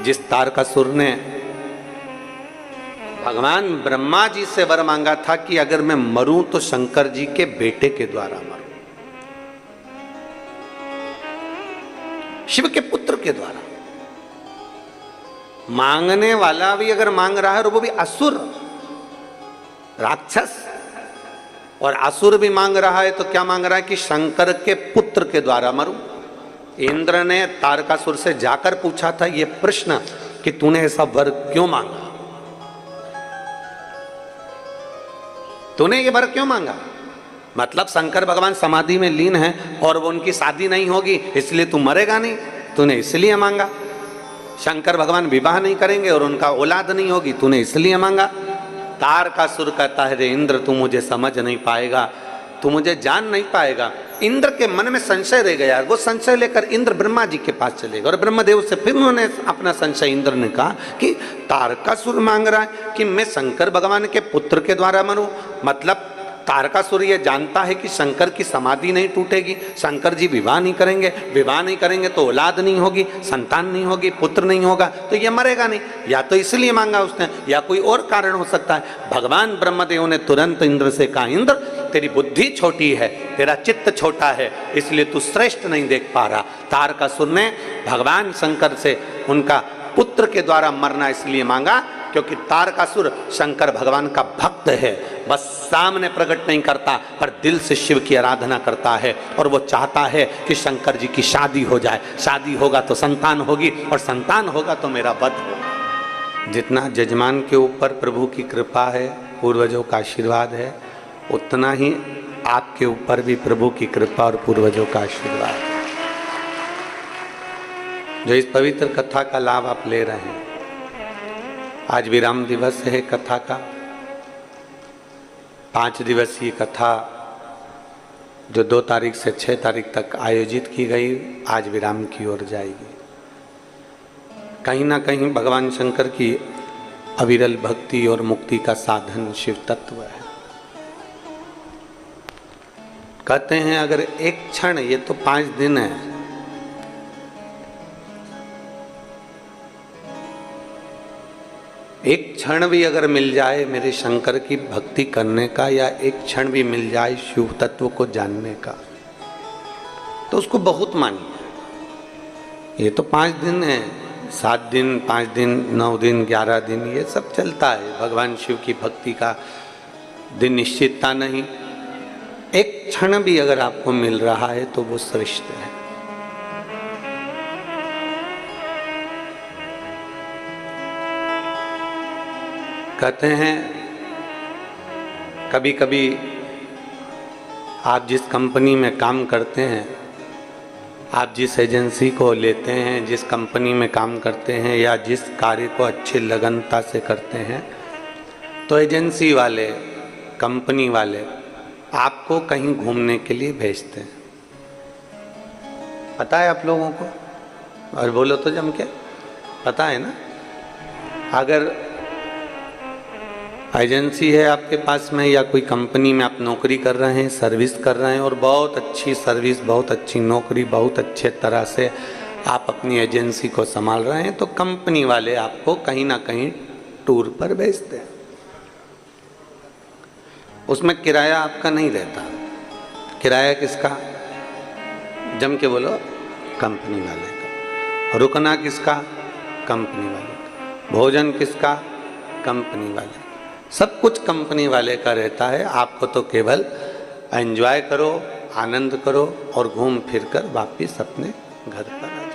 जिस तारकासुर ने भगवान ब्रह्मा जी से वर मांगा था कि अगर मैं मरूं तो शंकर जी के बेटे के द्वारा मरूं, शिव के पुत्र के द्वारा। मांगने वाला भी अगर मांग रहा है और वो भी असुर, राक्षस, और असुर भी मांग रहा है तो क्या मांग रहा है कि शंकर के पुत्र के द्वारा मरूं। इंद्र ने तारकासुर से जाकर पूछा था ये प्रश्न कि तूने ऐसा वर क्यों मांगा, तूने ये वर क्यों मांगा? मतलब शंकर भगवान समाधि में लीन है और वो उनकी शादी नहीं होगी इसलिए तू मरेगा नहीं, तूने इसलिए मांगा। शंकर भगवान विवाह नहीं करेंगे और उनका औलाद नहीं होगी, तूने इसलिए मांगा। तारकासुर कहता है रे इंद्र, तू मुझे समझ नहीं पाएगा, तू मुझे जान नहीं पाएगा। इंद्र के मन में संशय रह गया। वो संशय लेकर इंद्र ब्रह्मा जी के पास चले गए और ब्रह्मदेव से फिर उन्होंने अपना संशय इंद्र ने कहा कि तारकासुर मांग रहा है कि मैं शंकर भगवान के पुत्र के द्वारा मरूं। मतलब तारकासुर ये जानता है कि शंकर की समाधि नहीं टूटेगी, शंकर जी विवाह नहीं करेंगे, विवाह नहीं करेंगे तो औलाद नहीं होगी, संतान नहीं होगी, पुत्र नहीं होगा, तो ये मरेगा नहीं। या तो इसलिए मांगा उसने या कोई और कारण हो सकता है। भगवान ब्रह्मदेव ने तुरंत इंद्र से कहा, इंद्र तेरी बुद्धि छोटी है, तेरा चित्त छोटा है, इसलिए तू श्रेष्ठ नहीं देख पा रहा। तारकासुर ने भगवान शंकर से उनका पुत्र के द्वारा मरना इसलिए मांगा क्योंकि तारकासुर शंकर भगवान का भक्त है, बस सामने प्रकट नहीं करता पर दिल से शिव की आराधना करता है और वो चाहता है कि शंकर जी की शादी हो जाए, शादी होगा तो संतान होगी और संतान होगा तो मेरा वध होगा। जितना जजमान के ऊपर प्रभु की कृपा है, पूर्वजों का आशीर्वाद है, उतना ही आपके ऊपर भी प्रभु की कृपा और पूर्वजों का आशीर्वाद है। जो इस पवित्र कथा का लाभ आप ले रहे हैं, आज विराम दिवस है कथा का, 5 दिवसीय कथा जो 2 तारीख से 6 तारीख तक आयोजित की गई, आज विराम की ओर जाएगी। कहीं ना कहीं भगवान शंकर की अविरल भक्ति और मुक्ति का साधन शिव तत्व है। कहते हैं अगर एक क्षण, ये तो 5 दिन है, एक क्षण भी अगर मिल जाए मेरे शंकर की भक्ति करने का, या एक क्षण भी मिल जाए शिव तत्व को जानने का, तो उसको बहुत मानिए। ये तो 5 दिन है, 7 दिन, 5 दिन, 9 दिन, 11 दिन, ये सब चलता है। भगवान शिव की भक्ति का दिन निश्चितता नहीं। एक क्षण भी अगर आपको मिल रहा है तो वो श्रेष्ठ है। कहते हैं कभी कभी आप जिस कंपनी में काम करते हैं, आप जिस एजेंसी को लेते हैं, जिस कंपनी में काम करते हैं या जिस कार्य को अच्छी लगनता से करते हैं, तो एजेंसी वाले, कंपनी वाले आपको कहीं घूमने के लिए भेजते हैं। पता है आप लोगों को? और बोलो तो जम के, पता है ना? अगर एजेंसी है आपके पास में या कोई कंपनी में आप नौकरी कर रहे हैं, सर्विस कर रहे हैं और बहुत अच्छी सर्विस, बहुत अच्छी नौकरी, बहुत अच्छे तरह से आप अपनी एजेंसी को संभाल रहे हैं, तो कंपनी वाले आपको कहीं ना कहीं टूर पर भेजते हैं। उसमें किराया आपका नहीं रहता। किराया किसका? जम के बोलो, कंपनी वाले का। रुकना किसका? कंपनी वाले का। भोजन किसका? कंपनी वाले। सब कुछ कंपनी वाले का रहता है। आपको तो केवल एंजॉय करो, आनंद करो और घूम फिर कर वापिस अपने घर पर आ जाओ।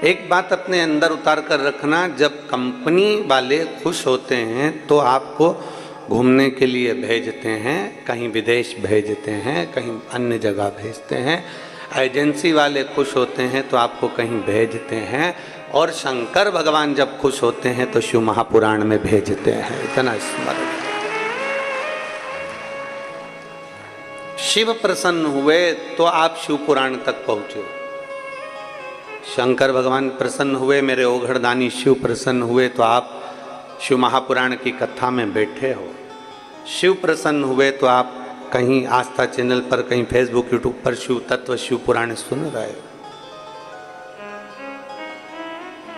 एक बात अपने अंदर उतार कर रखना, जब कंपनी वाले खुश होते हैं तो आपको घूमने के लिए भेजते हैं, कहीं विदेश भेजते हैं, कहीं अन्य जगह भेजते हैं। एजेंसी वाले खुश होते हैं तो आपको कहीं भेजते हैं, और शंकर भगवान जब खुश होते हैं तो शिव महापुराण में भेजते हैं। इतना स्मरण। शिव प्रसन्न हुए तो आप शिव पुराण तक पहुंचे। शंकर भगवान प्रसन्न हुए, मेरे ओघड़दानी शिव प्रसन्न हुए तो आप शिव महापुराण की कथा में बैठे हो। शिव प्रसन्न हुए तो आप कहीं आस्था चैनल पर, कहीं फेसबुक यूट्यूब पर शिव तत्व, शिव पुराण सुन रहे हो।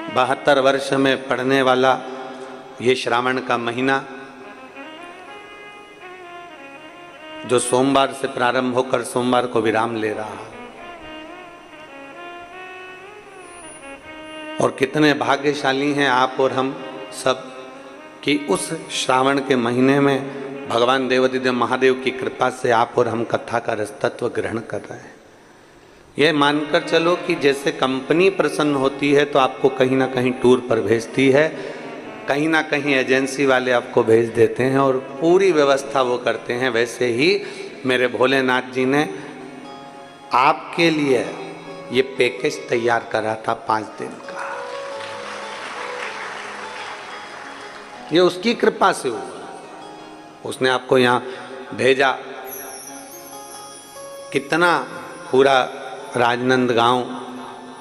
72 वर्ष में पड़ने वाला ये श्रावण का महीना जो सोमवार से प्रारंभ होकर सोमवार को विराम ले रहा है, और कितने भाग्यशाली हैं आप और हम सब कि उस श्रावण के महीने में भगवान देवाधिदेव महादेव की कृपा से आप और हम कथा का रसतत्व ग्रहण कर रहे हैं। यह मानकर चलो कि जैसे कंपनी प्रसन्न होती है तो आपको कहीं ना कहीं टूर पर भेजती है, कहीं ना कहीं एजेंसी वाले आपको भेज देते हैं और पूरी व्यवस्था वो करते हैं, वैसे ही मेरे भोलेनाथ जी ने आपके लिए ये पैकेज तैयार करा था 5 दिन का। ये उसकी कृपा से हुआ, उसने आपको यहाँ भेजा। कितना पूरा राजनांदगांव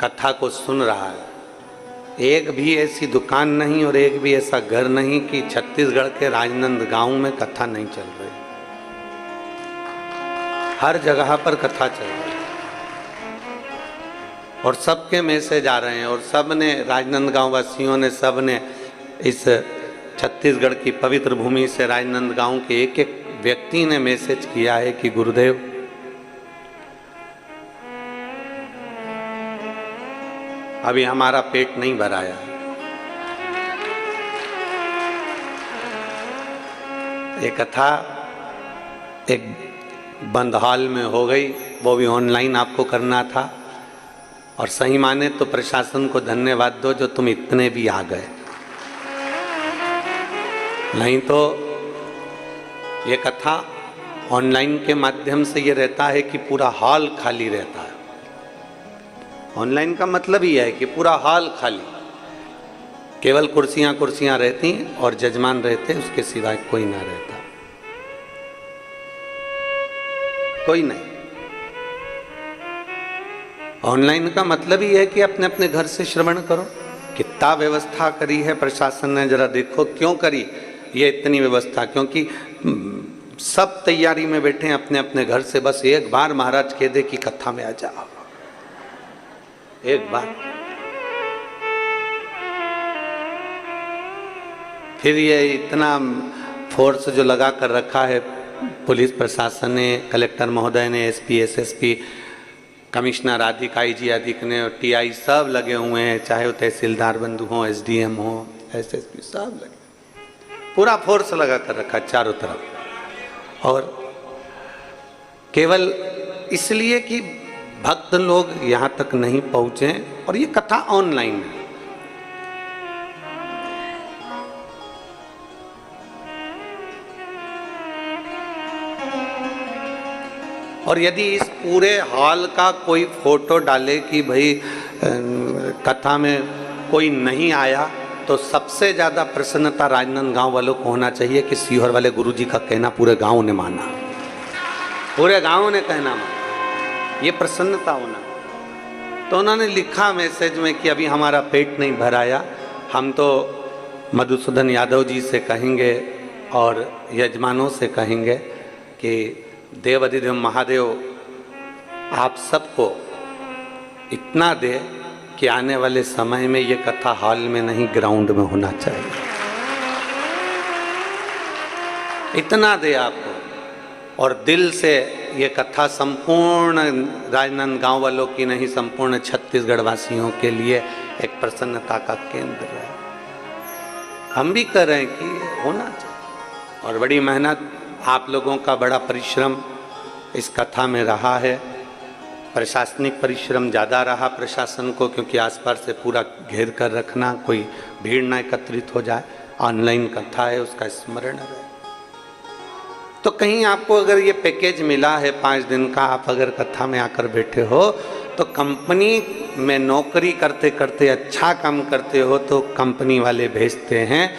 कथा को सुन रहा है। एक भी ऐसी दुकान नहीं और एक भी ऐसा घर नहीं कि छत्तीसगढ़ के राजनांदगांव में कथा नहीं चल रही। हर जगह पर कथा चल रही है और सबके मैसेज आ रहे हैं, और सब ने, राजनांदगांव वासियों ने, सब ने इस छत्तीसगढ़ की पवित्र भूमि से राजनांदगांव के एक एक व्यक्ति ने मैसेज किया है कि गुरुदेव अभी हमारा पेट नहीं भराया। ये कथा एक बंद हॉल में हो गई, वो भी ऑनलाइन आपको करना था, और सही माने तो प्रशासन को धन्यवाद दो जो तुम इतने भी आ गए, नहीं तो ये कथा ऑनलाइन के माध्यम से ये रहता है कि पूरा हॉल खाली रहता है। ऑनलाइन का मतलब ही है कि पूरा हॉल खाली, केवल कुर्सियां कुर्सियां रहती और जजमान रहते, उसके सिवाय कोई ना रहता, कोई नहीं। ऑनलाइन का मतलब ही है कि अपने अपने घर से श्रवण करो। कितना व्यवस्था करी है प्रशासन ने, जरा देखो क्यों करी ये इतनी व्यवस्था, क्योंकि सब तैयारी में बैठे हैं अपने अपने घर से, बस एक बार महाराज कह दे कि कथा में आ जाओ, एक बार। फिर ये इतना फोर्स जो लगा कर रखा है पुलिस प्रशासन ने, कलेक्टर महोदय ने, एसपी, एसएसपी, कमिश्नर आदि, आईजी आदि ने, टीआई सब लगे हुए हैं, चाहे वो तहसीलदार बंधु हो, एसडीएम हो, एसएसपी, सब लगे, पूरा फोर्स लगा कर रखा चारों तरफ, और केवल इसलिए कि भक्त लोग यहाँ तक नहीं पहुँचे, और ये कथा ऑनलाइन है। और यदि इस पूरे हॉल का कोई फोटो डाले कि भाई कथा में कोई नहीं आया, तो सबसे ज़्यादा प्रसन्नता राजनांदगांव वालों को होना चाहिए कि सीहोर वाले गुरुजी का कहना पूरे गांव ने माना, पूरे गांव ने कहना माना, ये प्रसन्नता होना। तो उन्होंने लिखा मैसेज में कि अभी हमारा पेट नहीं भराया, हम तो मधुसूदन यादव जी से कहेंगे और यजमानों से कहेंगे कि देवाधिदेव महादेव आप सबको इतना दे कि आने वाले समय में ये कथा हॉल में नहीं ग्राउंड में होना चाहिए, इतना दे आपको। और दिल से ये कथा संपूर्ण राजनांदगांव वालों की नहीं, संपूर्ण छत्तीसगढ़ वासियों के लिए एक प्रसन्नता का केंद्र है। हम भी कर रहे हैं कि होना चाहिए, और बड़ी मेहनत आप लोगों का, बड़ा परिश्रम इस कथा में रहा है। प्रशासनिक परिश्रम ज़्यादा रहा प्रशासन को, क्योंकि आसपास से पूरा घेर कर रखना, कोई भीड़ ना एकत्रित हो जाए। ऑनलाइन कथा है, उसका स्मरण रहे। तो कहीं आपको अगर ये पैकेज मिला है 5 दिन का, आप अगर कथा में आकर बैठे हो, तो कंपनी में नौकरी करते करते अच्छा काम करते हो तो कंपनी वाले भेजते हैं,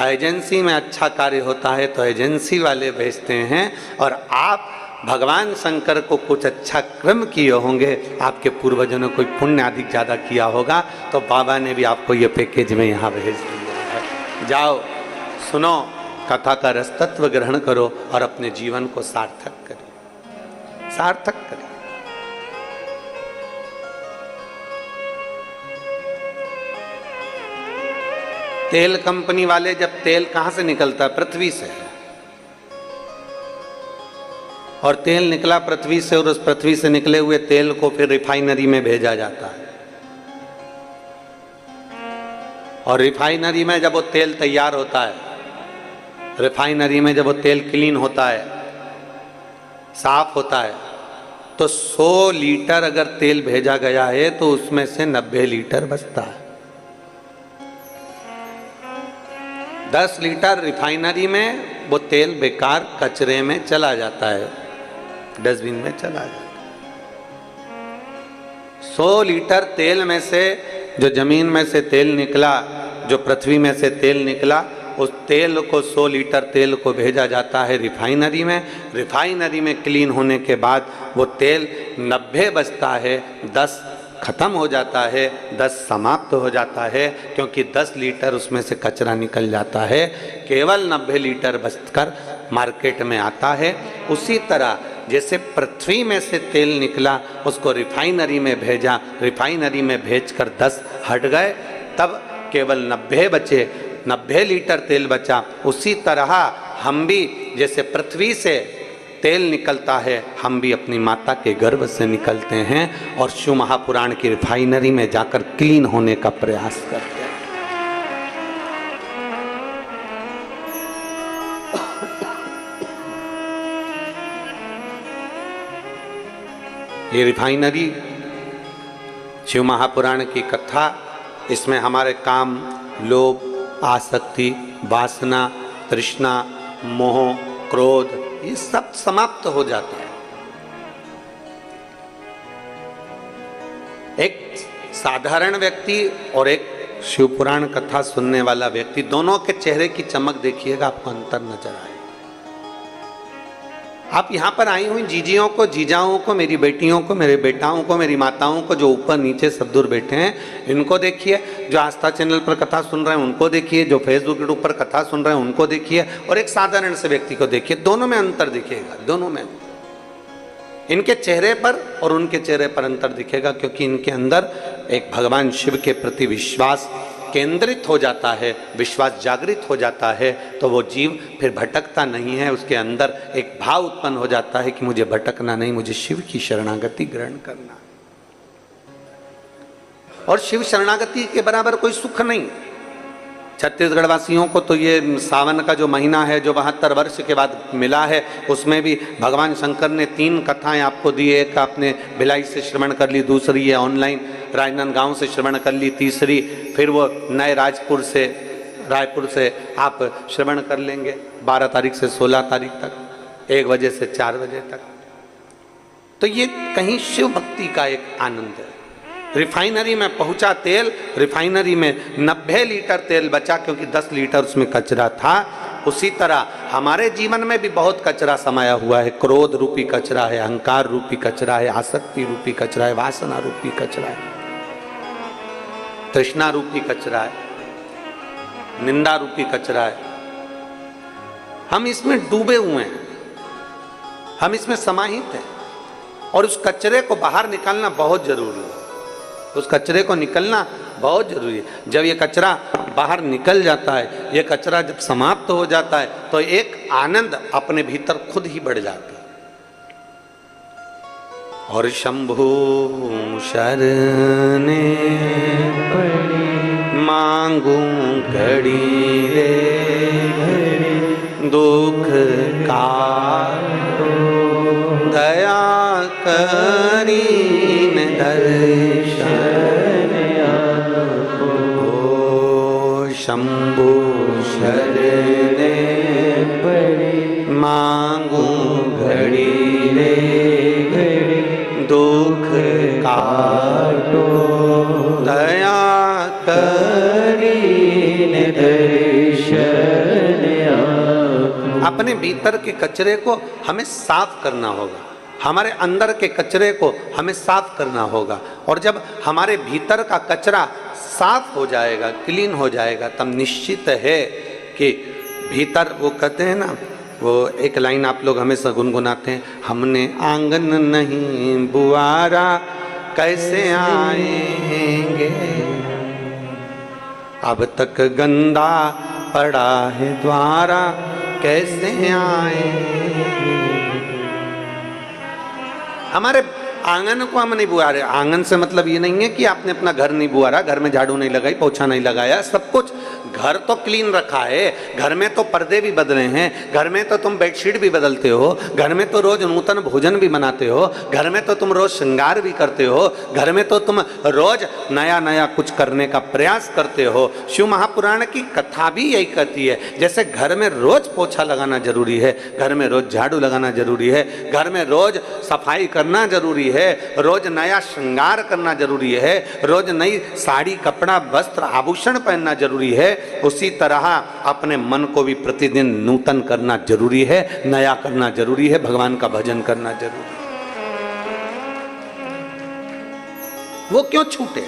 एजेंसी में अच्छा कार्य होता है तो एजेंसी वाले भेजते हैं, और आप भगवान शंकर को कुछ अच्छा कर्म किए होंगे, आपके पूर्वजों ने कोई पुण्य अधिक ज़्यादा किया होगा, तो बाबा ने भी आपको ये पैकेज में यहाँ भेज दिया है। जाओ, सुनो, कथा का रसतत्व ग्रहण करो और अपने जीवन को सार्थक करिए, सार्थक करिए। तेल कंपनी वाले जब तेल कहां से निकलता है? पृथ्वी से। और तेल निकला पृथ्वी से, और उस पृथ्वी से निकले हुए तेल को फिर रिफाइनरी में भेजा जाता है। और रिफाइनरी में जब वो तेल तैयार होता है, रिफाइनरी में जब वो तेल क्लीन होता है, साफ होता है, तो 100 लीटर अगर तेल भेजा गया है तो उसमें से 90 लीटर बचता है। 10 लीटर रिफाइनरी में वो तेल बेकार कचरे में चला जाता है, डस्टबिन में चला जाता है। 100 लीटर तेल में से जो जमीन में से तेल निकला, जो पृथ्वी में से तेल निकला, उस तेल को 100 लीटर तेल को भेजा जाता है रिफाइनरी में। रिफाइनरी में क्लीन होने के बाद वो तेल 90 बचता है, 10 खत्म हो जाता है, 10 समाप्त हो जाता है, क्योंकि 10 लीटर उसमें से कचरा निकल जाता है, केवल 90 लीटर बचकर मार्केट में आता है। उसी तरह जैसे पृथ्वी में से तेल निकला, उसको रिफाइनरी में भेजा, रिफाइनरी में भेजकर 10 हट गए, तब केवल 90 बचे, 90 लीटर तेल बचा। उसी तरह हम भी जैसे पृथ्वी से तेल निकलता है, हम भी अपनी माता के गर्भ से निकलते हैं और शिव महापुराण की रिफाइनरी में जाकर क्लीन होने का प्रयास करते हैं। ये रिफाइनरी शिव महापुराण की कथा, इसमें हमारे काम, लोभ, आसक्ति, वासना, तृष्णा, मोह, क्रोध, ये सब समाप्त हो जाता है। एक साधारण व्यक्ति और एक शिवपुराण कथा सुनने वाला व्यक्ति, दोनों के चेहरे की चमक देखिएगा, आपको अंतर नजर आए। आप यहाँ पर आई हुई जीजियों को, जीजाओं को, मेरी बेटियों को, मेरे बेटाओं को, मेरी माताओं को, जो ऊपर नीचे सब दूर बैठे हैं, इनको देखिए। जो आस्था चैनल पर कथा सुन रहे हैं उनको देखिए, जो फेसबुक यूट्यूब पर कथा सुन रहे हैं उनको देखिए, और एक साधारण से व्यक्ति को देखिए। दोनों में अंतर दिखेगा, दोनों में, इनके चेहरे पर और उनके चेहरे पर अंतर दिखेगा, क्योंकि इनके अंदर एक भगवान शिव के प्रति विश्वास केंद्रित हो जाता है, विश्वास जागृत हो जाता है, तो वो जीव फिर भटकता नहीं है। उसके अंदर एक भाव उत्पन्न हो जाता है कि मुझे भटकना नहीं, मुझे शिव की शरणागति ग्रहण करना। और शिव शरणागति के बराबर कोई सुख नहीं। छत्तीसगढ़ वासियों को तो ये सावन का जो महीना है, जो 72 वर्ष के बाद मिला है, उसमें भी भगवान शंकर ने 3 कथाएं आपको दी। एक आपने भिलाई से श्रवण कर ली, दूसरी ये ऑनलाइन राजनांदगांव से श्रवण कर ली, तीसरी फिर वो नए रायपुर से आप श्रवण कर लेंगे 12 तारीख से 16 तारीख तक, 1 बजे से 4 बजे तक। तो ये कहीं शिव भक्ति का एक आनंद है। रिफाइनरी में पहुंचा तेल, रिफाइनरी में 90 लीटर तेल बचा, क्योंकि 10 लीटर उसमें कचरा था। उसी तरह हमारे जीवन में भी बहुत कचरा समाया हुआ है। क्रोध रूपी कचरा है, अहंकार रूपी कचरा है, आसक्ति रूपी कचरा है, वासना रूपी कचरा है, तृष्णा रूपी कचरा है, निंदा रूपी कचरा है। हम इसमें डूबे हुए हैं, हम इसमें समाहित हैं, और उस कचरे को बाहर निकालना बहुत जरूरी है। उस कचरे को निकलना बहुत जरूरी है। जब ये कचरा बाहर निकल जाता है, ये कचरा जब समाप्त हो जाता है, तो एक आनंद अपने भीतर खुद ही बढ़ जाता है। और शंभु शरणे मांगू घड़ी रे दुख काटो, दया करीन दर्शन आपो। शंभु शरणे मांगू घड़ी रे दुख काटो, दया करीन दर्शन आपो। अपने भीतर के कचरे को हमें साफ करना होगा, हमारे अंदर के कचरे को हमें साफ करना होगा। और जब हमारे भीतर का कचरा साफ हो जाएगा, क्लीन हो जाएगा, तब निश्चित है कि भीतर, वो कहते हैं ना, वो एक लाइन आप लोग हमेशा गुनगुनाते हैं, हमने आंगन नहीं बुआरा कैसे आएंगे, अब तक गंदा पड़ा है द्वारा कैसे आए। हमारे आंगन को हम नहीं बुआ रहे। आंगन से मतलब ये नहीं है कि आपने अपना घर नहीं बुआरा, घर में झाड़ू नहीं लगाई, पोछा नहीं लगाया, सब कुछ घर तो क्लीन रखा है। घर में तो पर्दे भी बदले हैं, घर में तो तुम बेडशीट भी बदलते हो, घर में तो रोज नूतन भोजन भी बनाते हो, घर में तो तुम रोज श्रृंगार भी करते हो, घर में तो तुम रोज नया नया कुछ करने का प्रयास करते हो। शिव महापुराण की कथा भी यही कहती है, जैसे घर में रोज पोछा लगाना जरूरी है, घर में रोज झाड़ू लगाना जरूरी है, घर में रोज सफाई करना जरूरी है, रोज नया श्रृंगार करना जरूरी है, रोज नई साड़ी कपड़ा वस्त्र आभूषण पहनना जरूरी है, उसी तरह अपने मन को भी प्रतिदिन नूतन करना जरूरी है, नया करना जरूरी है, भगवान का भजन करना जरूरी है। वो क्यों छूटे?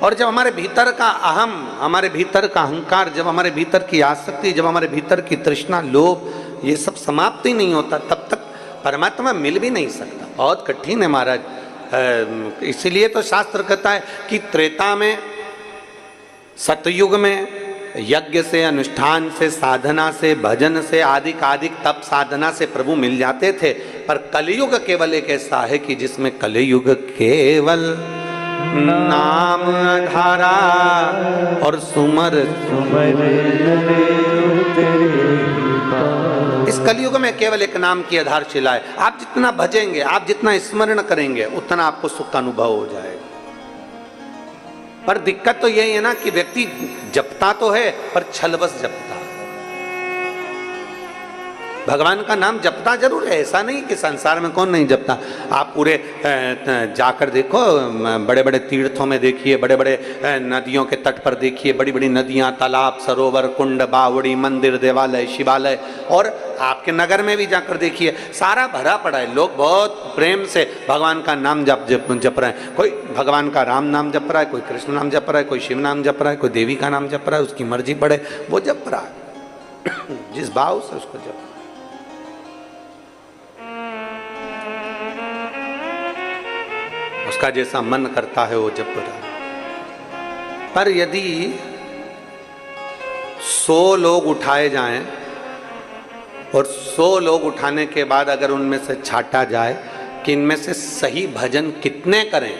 और जब हमारे भीतर का अहम, हमारे भीतर का अहंकार, जब हमारे भीतर की आसक्ति, जब हमारे भीतर की तृष्णा, लोभ, ये सब समाप्त ही नहीं होता, तब तक परमात्मा मिल भी नहीं सकता। बहुत कठिन है महाराज। इसीलिए तो शास्त्र कहता है कि त्रेता में, सतयुग में यज्ञ से, अनुष्ठान से, साधना से, भजन से, आदिक तप साधना से प्रभु मिल जाते थे। पर कलयुग केवल एक ऐसा है कि जिसमें कलयुग केवल नाम धारा और सुमर इस कलयुग में केवल एक नाम की आधारशिला है। आप जितना भजेंगे, आप जितना स्मरण करेंगे, उतना आपको सुख का अनुभव हो जाएगा। पर दिक्कत तो यही है ना कि व्यक्ति जपता तो है पर छलबस जपता। भगवान का नाम जपता जरूर है, ऐसा नहीं कि संसार में कौन नहीं जपता। आप पूरे जाकर देखो, बड़े बड़े तीर्थों में देखिए, बड़े बड़े नदियों के तट पर देखिए, बड़ी बड़ी नदियां, तालाब, सरोवर, कुंड, बावड़ी, मंदिर, देवालय, शिवालय, और आपके नगर में भी जाकर देखिए, सारा भरा पड़ा है। लोग बहुत प्रेम से भगवान का नाम जप रहे हैं। कोई भगवान का राम नाम जप रहा है, कोई कृष्ण नाम जप रहा है, कोई शिव नाम जप रहा है, कोई देवी का नाम जप रहा है, उसकी मर्जी पड़े वो जप रहा है जिस भाव से उसको जप। उसका जैसा मन करता है वो जप रहा। पर यदि 100 लोग उठाए जाएं और 100 लोग उठाने के बाद अगर उनमें से छांटा जाए कि इनमें से सही भजन कितने करें,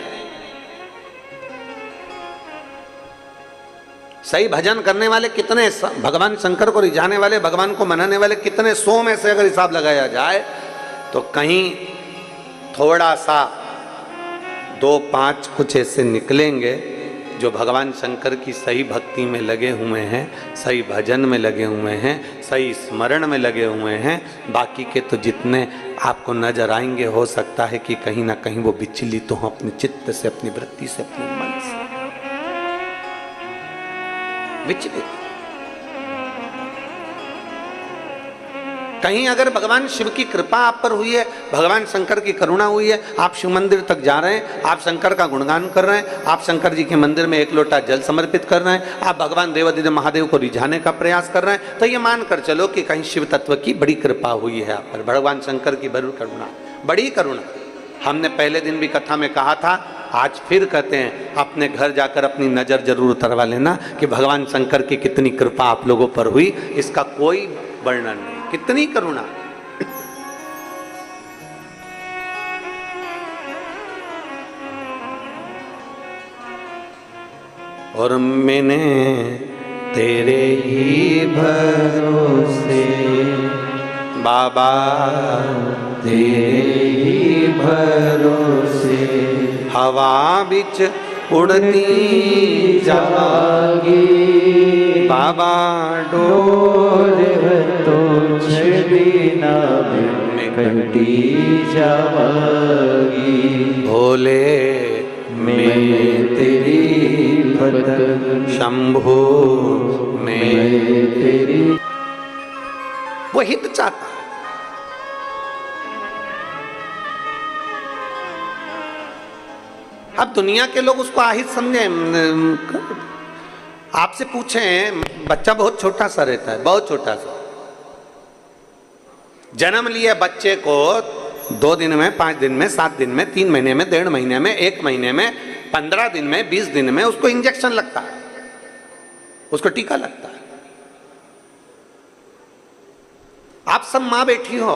सही भजन करने वाले कितने, भगवान शंकर को रिझाने वाले, भगवान को मनाने वाले कितने, 100 में से अगर हिसाब लगाया जाए तो कहीं थोड़ा सा 2-5 कुछ ऐसे निकलेंगे जो भगवान शंकर की सही भक्ति में लगे हुए हैं, सही भजन में लगे हुए हैं, सही स्मरण में लगे हुए हैं। बाकी के तो जितने आपको नजर आएंगे, हो सकता है कि कहीं ना कहीं वो विचलित हो अपने चित्त से, अपनी वृत्ति से, अपने मन से विचलित। कहीं अगर भगवान शिव की कृपा आप पर हुई है, भगवान शंकर की करुणा हुई है, आप शिव मंदिर तक जा रहे हैं, आप शंकर का गुणगान कर रहे हैं, आप शंकर जी के मंदिर में 1 लोटा जल समर्पित कर रहे हैं, आप भगवान देवादिदेव महादेव को रिझाने का प्रयास कर रहे हैं, तो ये मान कर चलो कि कहीं शिव तत्व की बड़ी कृपा हुई है आप पर, भगवान शंकर की बड़ी करुणा, बड़ी करुणा। हमने पहले दिन भी कथा में कहा था, आज फिर कहते हैं, अपने घर जाकर अपनी नजर जरूर उतरवा लेना कि भगवान शंकर की कितनी कृपा आप लोगों पर हुई, इसका कोई वर्णन नहीं, कितनी करुणा। और मैंने तेरे ही भरोसे बाबा, तेरे ही भरोसे हवा बिच उड़ती जागी बाबा, डोर तो छबिना में कटी जावागी। भोले मैं तेरी पतंग, शंभो मैं तेरी। वो हित चाहता। अब दुनिया के लोग उसको आहित समझे। आपसे पूछें, बच्चा बहुत छोटा सा रहता है, बहुत छोटा सा, जन्म लिया बच्चे को 2 दिन में, 5 दिन में, 7 दिन में, 3 महीने में, 1.5 महीने में, 1 महीने में, 15 दिन में 20 दिन में उसको इंजेक्शन लगता है, उसको टीका लगता है। आप सब माँ बैठी हो,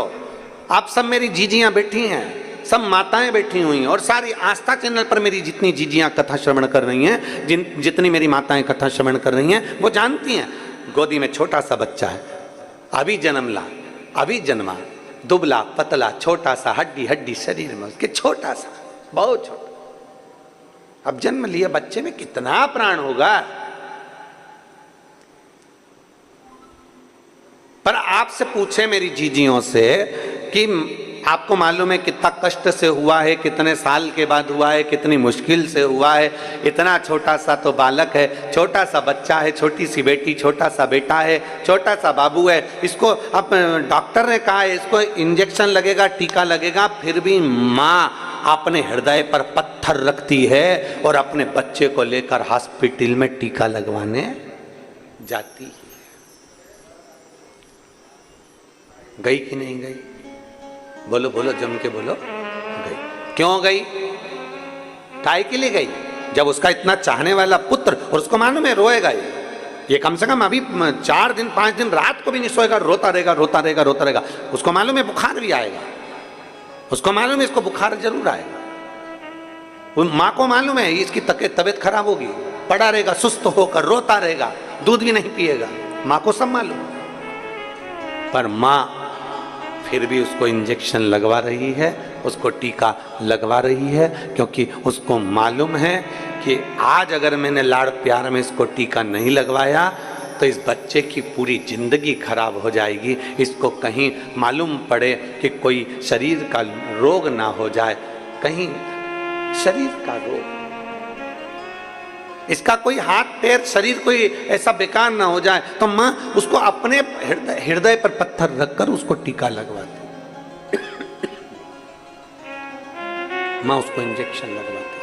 आप सब मेरी जीजियां बैठी हैं, सब माताएं बैठी हुई हैं, और सारी आस्था चैनल पर मेरी जितनी जीजियां कथा श्रवण कर रही हैं, जितनी मेरी माताएं कथा श्रवण कर रही हैं, वो जानती हैं गोदी में छोटा सा बच्चा है, अभी जन्मा, दुबला पतला छोटा सा, हड्डी हड्डी शरीर में उसके, छोटा सा, बहुत छोटा। अब जन्म लिए बच्चे में कितना प्राण होगा। पर आपसे पूछे मेरी जीजियों से कि आपको मालूम है कितना कष्ट से हुआ है, कितने साल के बाद हुआ है, कितनी मुश्किल से हुआ है। इतना छोटा सा तो बालक है, छोटा सा बच्चा है, छोटी सी बेटी, छोटा सा बेटा है, छोटा सा बाबू है। इसको अब डॉक्टर ने कहा है इसको इंजेक्शन लगेगा, टीका लगेगा, फिर भी माँ अपने हृदय पर पत्थर रखती है और अपने बच्चे को लेकर हॉस्पिटल में टीका लगवाने जाती है। गई कि नहीं गई? बोलो बोलो, जम के बोलो। गई। क्यों गई? काय के लिए गई? जब उसका इतना चाहने वाला पुत्र, और उसको मालूम है रोएगा ये कम से कम अभी 4 दिन 5 दिन रात को भी नहीं सोएगा, रोता रहेगा रोता रहेगा रोता रहेगा। उसको मालूम है बुखार भी आएगा, उसको मालूम है इसको बुखार जरूर आएगा। माँ को मालूम है इसकी तबीयत खराब होगी, पड़ा रहेगा सुस्त होकर, रोता रहेगा, दूध भी नहीं पिएगा, माँ को सब मालूम। पर माँ फिर भी उसको इंजेक्शन लगवा रही है, उसको टीका लगवा रही है, क्योंकि उसको मालूम है कि आज अगर मैंने लाड़ प्यार में इसको टीका नहीं लगवाया तो इस बच्चे की पूरी जिंदगी खराब हो जाएगी। इसको कहीं मालूम पड़े कि कोई शरीर का रोग ना हो जाए, कहीं शरीर का रोग, इसका कोई हाथ पैर शरीर कोई ऐसा बेकार ना हो जाए, तो माँ उसको अपने हृदय पर पत्थर रखकर उसको टीका लगवाती, माँ उसको इंजेक्शन लगवाती।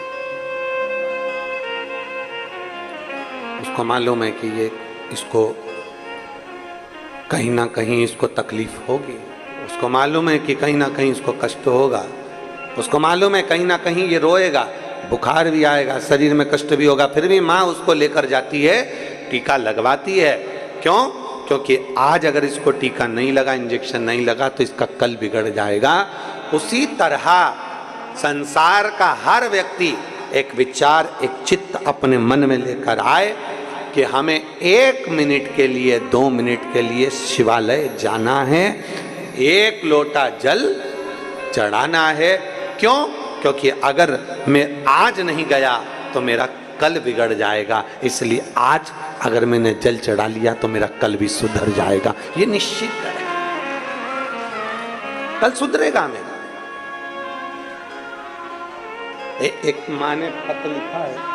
उसको मालूम है कि ये इसको कहीं ना कहीं इसको तकलीफ होगी, उसको मालूम है कि कहीं ना कहीं इसको कष्ट होगा, उसको मालूम है कहीं ना कहीं ये रोएगा, बुखार भी आएगा, शरीर में कष्ट भी होगा, फिर भी माँ उसको लेकर जाती है, टीका लगवाती है। क्यों? क्योंकि आज अगर इसको टीका नहीं लगा, इंजेक्शन नहीं लगा, तो इसका कल बिगड़ जाएगा। उसी तरह संसार का हर व्यक्ति एक विचार, एक चित्त अपने मन में लेकर आए कि हमें 1 मिनट के लिए, 2 मिनट के लिए शिवालय जाना है, 1 लोटा जल चढ़ाना है। क्यों? क्योंकि अगर मैं आज नहीं गया तो मेरा कल बिगड़ जाएगा, इसलिए आज अगर मैंने जल चढ़ा लिया तो मेरा कल भी सुधर जाएगा। ये निश्चित है, कल सुधरेगा मेरा। एक माँ ने पत्र लिखा है,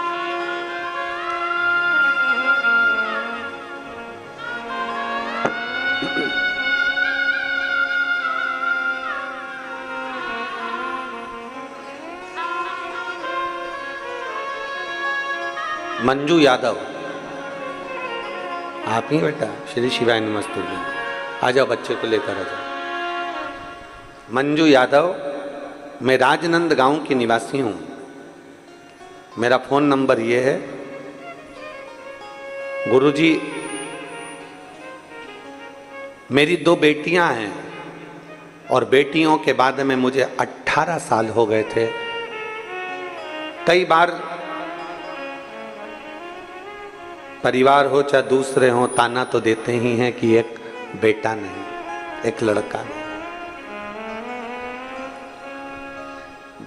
मंजू यादव, आप ही बेटा, श्री शिवाय नमस्तुभ्यं, आ जाओ बच्चे को लेकर आ जाओ। मंजू यादव, मैं राजनंद गांव की निवासी हूँ। मेरा फोन नंबर ये है। गुरुजी, मेरी 2 बेटियां हैं और बेटियों के बाद में मुझे 18 साल हो गए थे। कई बार परिवार हो चाहे दूसरे हो, ताना तो देते ही हैं कि एक बेटा नहीं, एक लड़का नहीं।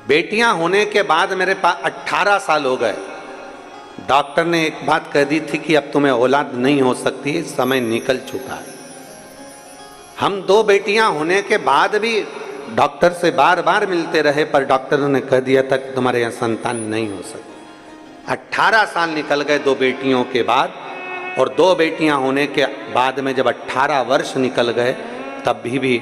बेटियां होने के बाद मेरे पास 18 साल हो गए। डॉक्टर ने एक बात कह दी थी कि अब तुम्हें औलाद नहीं हो सकती, समय निकल चुका है। हम 2 बेटियां होने के बाद भी डॉक्टर से बार बार मिलते रहे, पर डॉक्टरों ने कह दिया था कि तुम्हारे यहाँ संतान नहीं हो सकती। 18 साल निकल गए 2 बेटियों के बाद, और 2 बेटियां होने के बाद में जब 18 वर्ष निकल गए तब भी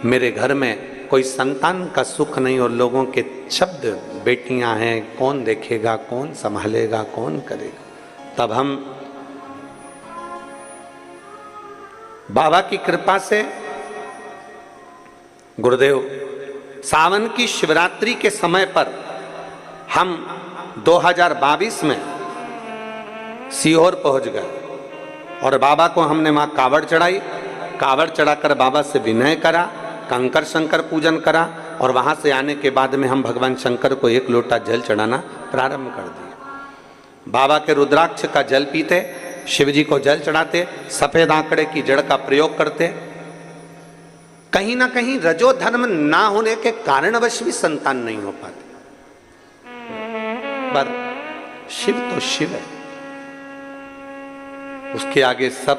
मेरे घर में कोई संतान का सुख नहीं, और लोगों के शब्द बेटियां हैं, कौन देखेगा, कौन संभालेगा, कौन करेगा। तब हम बाबा की कृपा से, गुरुदेव, सावन की शिवरात्रि के समय पर हम 2022 में सीहोर पहुंच गए और बाबा को हमने वहां कावड़ चढ़ाई। कावड़ चढ़ाकर बाबा से विनय करा, कंकर शंकर पूजन करा और वहां से आने के बाद में हम भगवान शंकर को 1 लोटा जल चढ़ाना प्रारंभ कर दिया। बाबा के रुद्राक्ष का जल पीते, शिव जी को जल चढ़ाते, सफेद आंकड़े की जड़ का प्रयोग करते। कहीं ना कहीं रजो धर्म ना होने के कारणवश भी संतान नहीं हो पाती, पर शिव तो शिव है, उसके आगे सब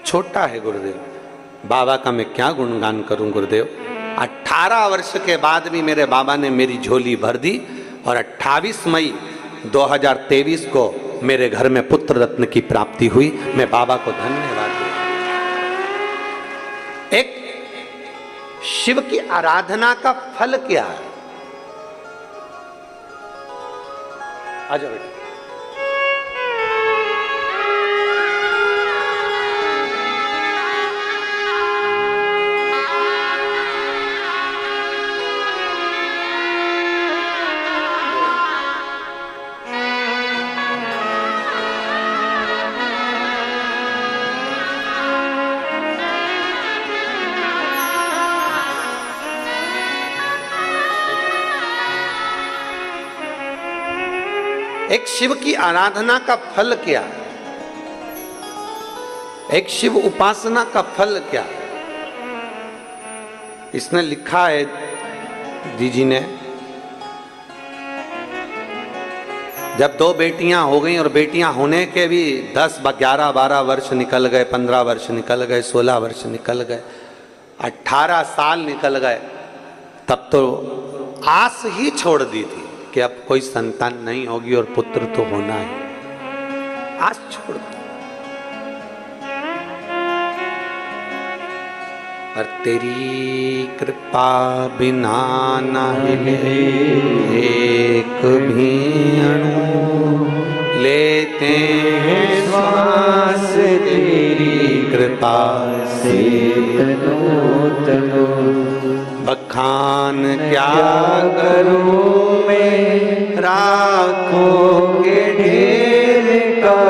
छोटा है। गुरुदेव बाबा का मैं क्या गुणगान करूं गुरुदेव। 18 वर्ष के बाद भी मेरे बाबा ने मेरी झोली भर दी और 28 मई 2023 को मेरे घर में पुत्र रत्न की प्राप्ति हुई। मैं बाबा को धन्यवाद देता हूं। एक शिव की आराधना का फल क्या है? आजा बेटा। एक शिव की आराधना का फल क्या है? एक शिव उपासना का फल क्या है? इसने लिखा है दीजी ने, जब 2 बेटियां हो गई और बेटियां होने के भी 10, 11, 12 वर्ष निकल गए, 15 वर्ष निकल गए, 16 वर्ष निकल गए, 18 साल निकल गए, तब तो आस ही छोड़ दी थी कि अब कोई संतान नहीं होगी और पुत्र तो होना है। आज छोड़ दो। पर तेरी कृपा बिना न हिले एक भी अणु, लेते हैं श्वास तेरी कृपा से तनो तनो। बखान क्या करूं मैं राखों के ढेर का,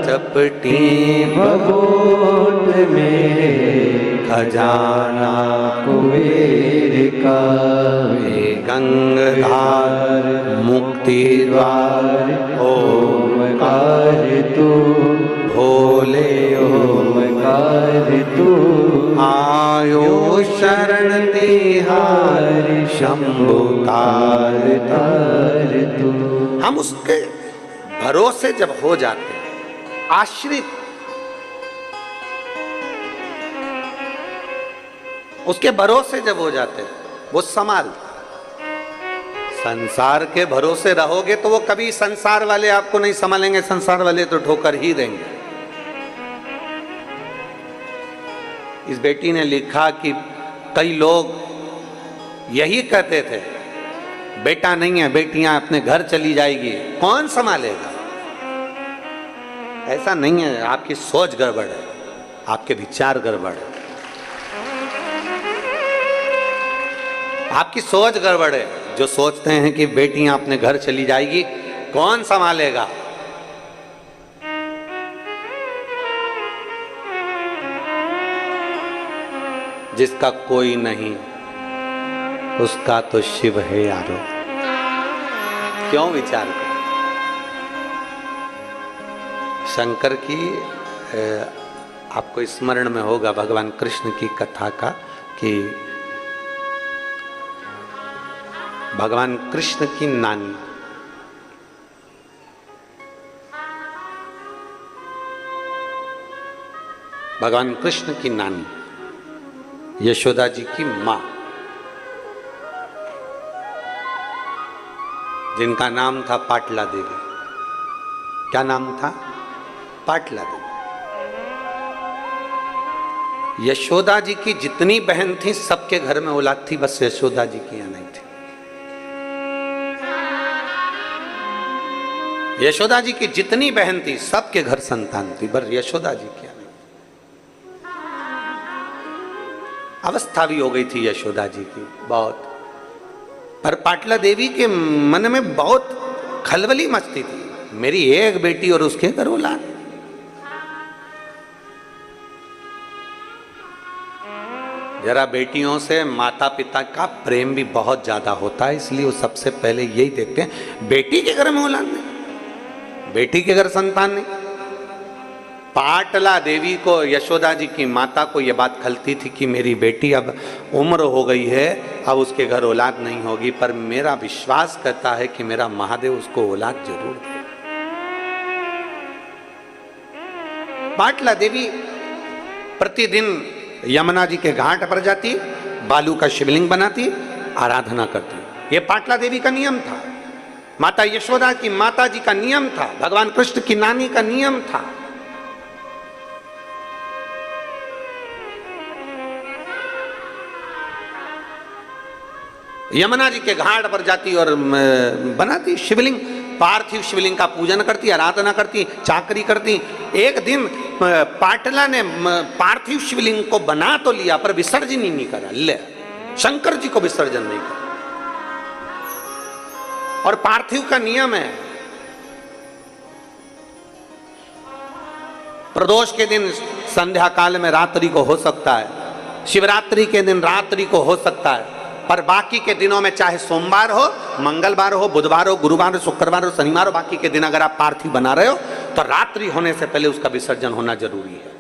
चपटी भगोट में खजाना कुबेर का। वे गंगाधार मुक्ति द्वार ओमकार तू, भोले ओमकार तू। आयो शरण तिहार शंभु तार तार तू। हम उसके भरोसे जब हो जाते, आश्रित, उसके भरोसे जब हो जाते, वो संभाल। संसार के भरोसे रहोगे तो वो कभी संसार वाले आपको नहीं संभालेंगे, संसार वाले तो ठोकर ही देंगे। इस बेटी ने लिखा कि कई लोग यही कहते थे, बेटा नहीं है, बेटियां अपने घर चली जाएगी, कौन संभालेगा। ऐसा नहीं है, आपकी सोच गड़बड़ है, आपके विचार गड़बड़ है, आपकी सोच गड़बड़ है। जो सोचते हैं कि बेटियां अपने घर चली जाएगी, कौन संभालेगा। जिसका कोई नहीं उसका तो शिव है यारो। क्यों विचार कर। शंकर की आपको स्मरण में होगा भगवान कृष्ण की कथा का कि भगवान कृष्ण की नानी भगवान कृष्ण की नानी यशोदा जी की मां, जिनका नाम था पाटला देवी। क्या नाम था? पाटला देवी। यशोदा जी की जितनी बहन थी सबके घर में औलाद थी, बस यशोदा जी की यहाँ नहीं थी। यशोदा जी की जितनी बहन थी सबके घर संतान थी, पर यशोदा जी की यहाँ नहीं। अवस्था भी हो गई थी यशोदा जी की बहुत, पर पाटला देवी के मन में बहुत खलबली मचती थी, मेरी एक बेटी और उसके घर औलाद। जरा बेटियों से माता पिता का प्रेम भी बहुत ज्यादा होता है, इसलिए वो सबसे पहले यही देखते हैं, बेटी के घर में औलाद नहीं, बेटी के घर संतान नहीं। पाटला देवी को, यशोदा जी की माता को यह बात खलती थी कि मेरी बेटी अब उम्र हो गई है, अब उसके घर औलाद नहीं होगी, पर मेरा विश्वास करता है कि मेरा महादेव उसको औलाद जरूर दे। पाटला देवी प्रतिदिन यमुना जी के घाट पर जाती, बालू का शिवलिंग बनाती, आराधना करती। यह पाटला देवी का नियम था, माता यशोदा की माता जी का नियम था, भगवान कृष्ण की नानी का नियम था। यमुना जी के घाट पर जाती और बनाती शिवलिंग, पार्थिव शिवलिंग का पूजन करती, आराधना करती, चाकरी करती। एक दिन पाटला ने पार्थिव शिवलिंग को बना तो लिया पर विसर्जन ही नहीं करा, ले शंकर जी को विसर्जन नहीं करा। और पार्थिव का नियम है, प्रदोष के दिन संध्या काल में रात्रि को हो सकता है, शिवरात्रि के दिन रात्रि को हो सकता है, पर बाकी के दिनों में चाहे सोमवार हो, मंगलवार हो, बुधवार हो, गुरुवार हो, शुक्रवार हो, शनिवार हो, बाकी के दिन अगर आप पार्थिव बना रहे हो तो रात्रि होने से पहले उसका विसर्जन होना जरूरी है।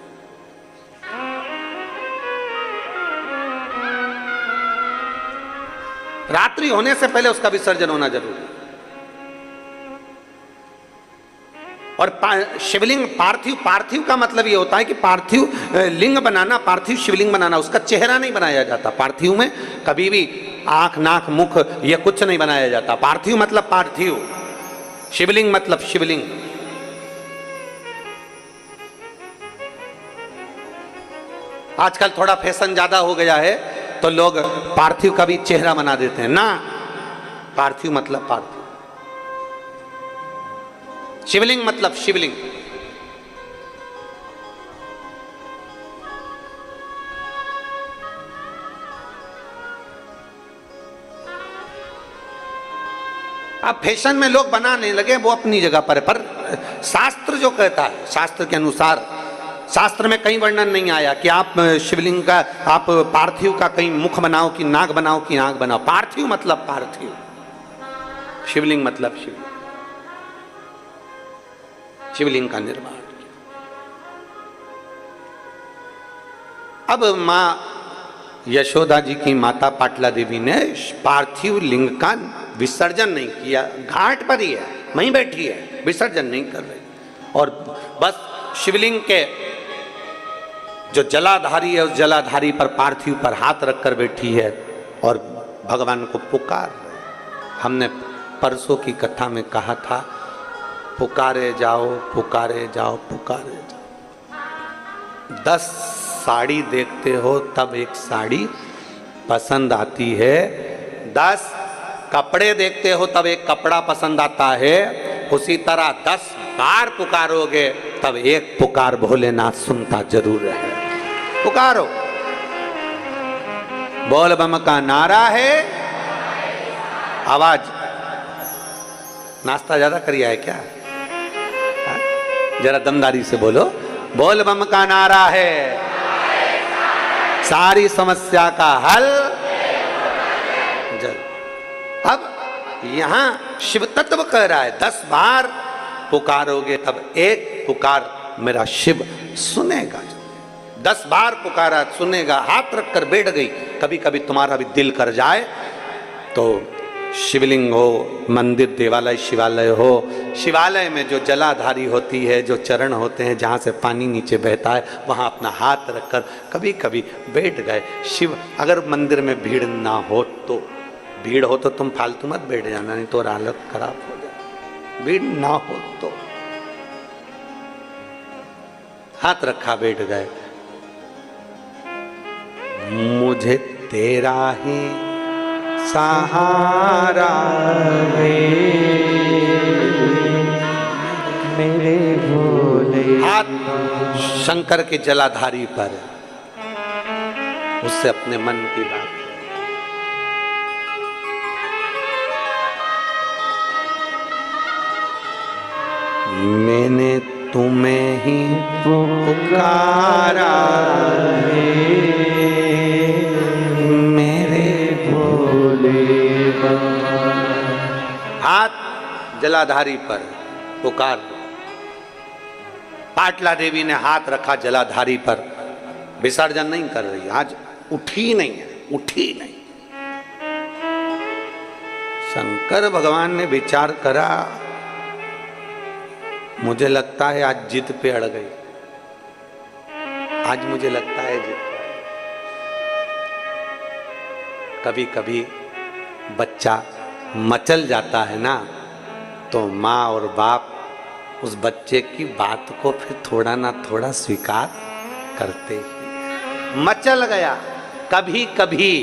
रात्रि होने से पहले उसका विसर्जन होना जरूरी है। और शिवलिंग पार्थिव का मतलब ये होता है कि पार्थिव लिंग बनाना, पार्थिव शिवलिंग बनाना, उसका चेहरा नहीं बनाया जाता। पार्थिव में कभी भी आंख, नाक, मुख ये कुछ नहीं बनाया जाता। पार्थिव मतलब पार्थिव, शिवलिंग मतलब शिवलिंग। आजकल थोड़ा फैशन ज्यादा हो गया है तो लोग पार्थिव का भी चेहरा बना देते हैं ना, पार्थिव मतलब पार्थिव, शिवलिंग मतलब शिवलिंग। अब फैशन में लोग बनाने लगे, वो अपनी जगह पर शास्त्र जो कहता है, शास्त्र के अनुसार, शास्त्र में कहीं वर्णन नहीं आया कि आप शिवलिंग का, आप पार्थिव का कहीं मुख बनाओ कि नाक बनाओ कि आंख बनाओ। पार्थिव मतलब पार्थिव, शिवलिंग मतलब शिवलिंग, शिवलिंग का निर्माण। अब मां यशोदा जी की माता पाटला देवी ने पार्थिव लिंग का विसर्जन नहीं किया, घाट पर ही है, वहीं बैठी है, विसर्जन नहीं कर रही, और बस शिवलिंग के जो जलाधारी है उस जलाधारी पर, पार्थिव पर हाथ रखकर बैठी है और भगवान को पुकार रही। हमने परसों की कथा में कहा था, पुकारे जाओ, पुकारे जाओ, पुकारे जाओ। 10 साड़ी देखते हो तब एक साड़ी पसंद आती है, 10 कपड़े देखते हो तब एक कपड़ा पसंद आता है। उसी तरह 10 बार पुकारोगे तब एक पुकार भोलेनाथ सुनता जरूर है। पुकारो, बोल बम का नारा है, आवाज। नाश्ता ज्यादा करिया है क्या? जरा दमदारी से बोलो, बोल बम का नारा है, सारी समस्या का हल। अब यहां शिव तत्व कह रहा है, 10 बार पुकारोगे तब एक पुकार मेरा शिव सुनेगा। 10 बार पुकारा सुनेगा। हाथ रखकर बैठ गई। कभी कभी तुम्हारा भी दिल कर जाए तो शिवलिंग हो, मंदिर, देवालय, शिवालय हो, शिवालय में जो जलाधारी होती है, जो चरण होते हैं जहाँ से पानी नीचे बहता है, वहाँ अपना हाथ रखकर कभी कभी बैठ गए। शिव, अगर मंदिर में भीड़ ना हो तो, भीड़ हो तो तुम फालतू मत बैठ जाना, नहीं तो हालत खराब हो जाए। भीड़ ना हो तो हाथ रखा, बैठ गए। मुझे तेरा ही सहारा है, मेरे भोले। हाथ शंकर के जलाधारी पर, उससे अपने मन की बात। मैंने तुम्हें ही पुकारा है मेरे भोले बाबा। हाथ जलाधारी पर पुकार। पाटला देवी ने हाथ रखा जलाधारी पर, विसर्जन नहीं कर रही, आज उठी नहीं है, उठी नहीं। शंकर भगवान ने विचार करा, मुझे लगता है आज जिद पे अड़ गई, आज मुझे लगता है जिद। कभी कभी बच्चा मचल जाता है ना, तो माँ और बाप उस बच्चे की बात को फिर थोड़ा ना थोड़ा स्वीकार करते ही। मचल गया, कभी कभी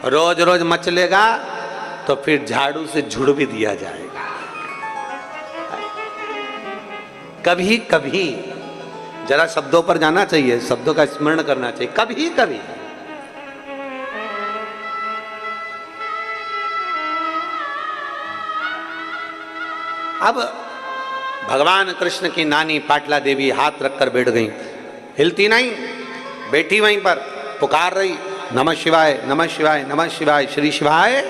रोज रोज मचलेगा तो फिर झाड़ू से झुड़ भी दिया जाएगा। कभी कभी जरा शब्दों पर जाना चाहिए, शब्दों का स्मरण करना चाहिए। कभी कभी अब भगवान कृष्ण की नानी पाटला देवी हाथ रखकर बैठ गई, हिलती नहीं, बैठी वहीं पर पुकार रही, नमः शिवाय नमः शिवाय नमः शिवाय श्री शिवाय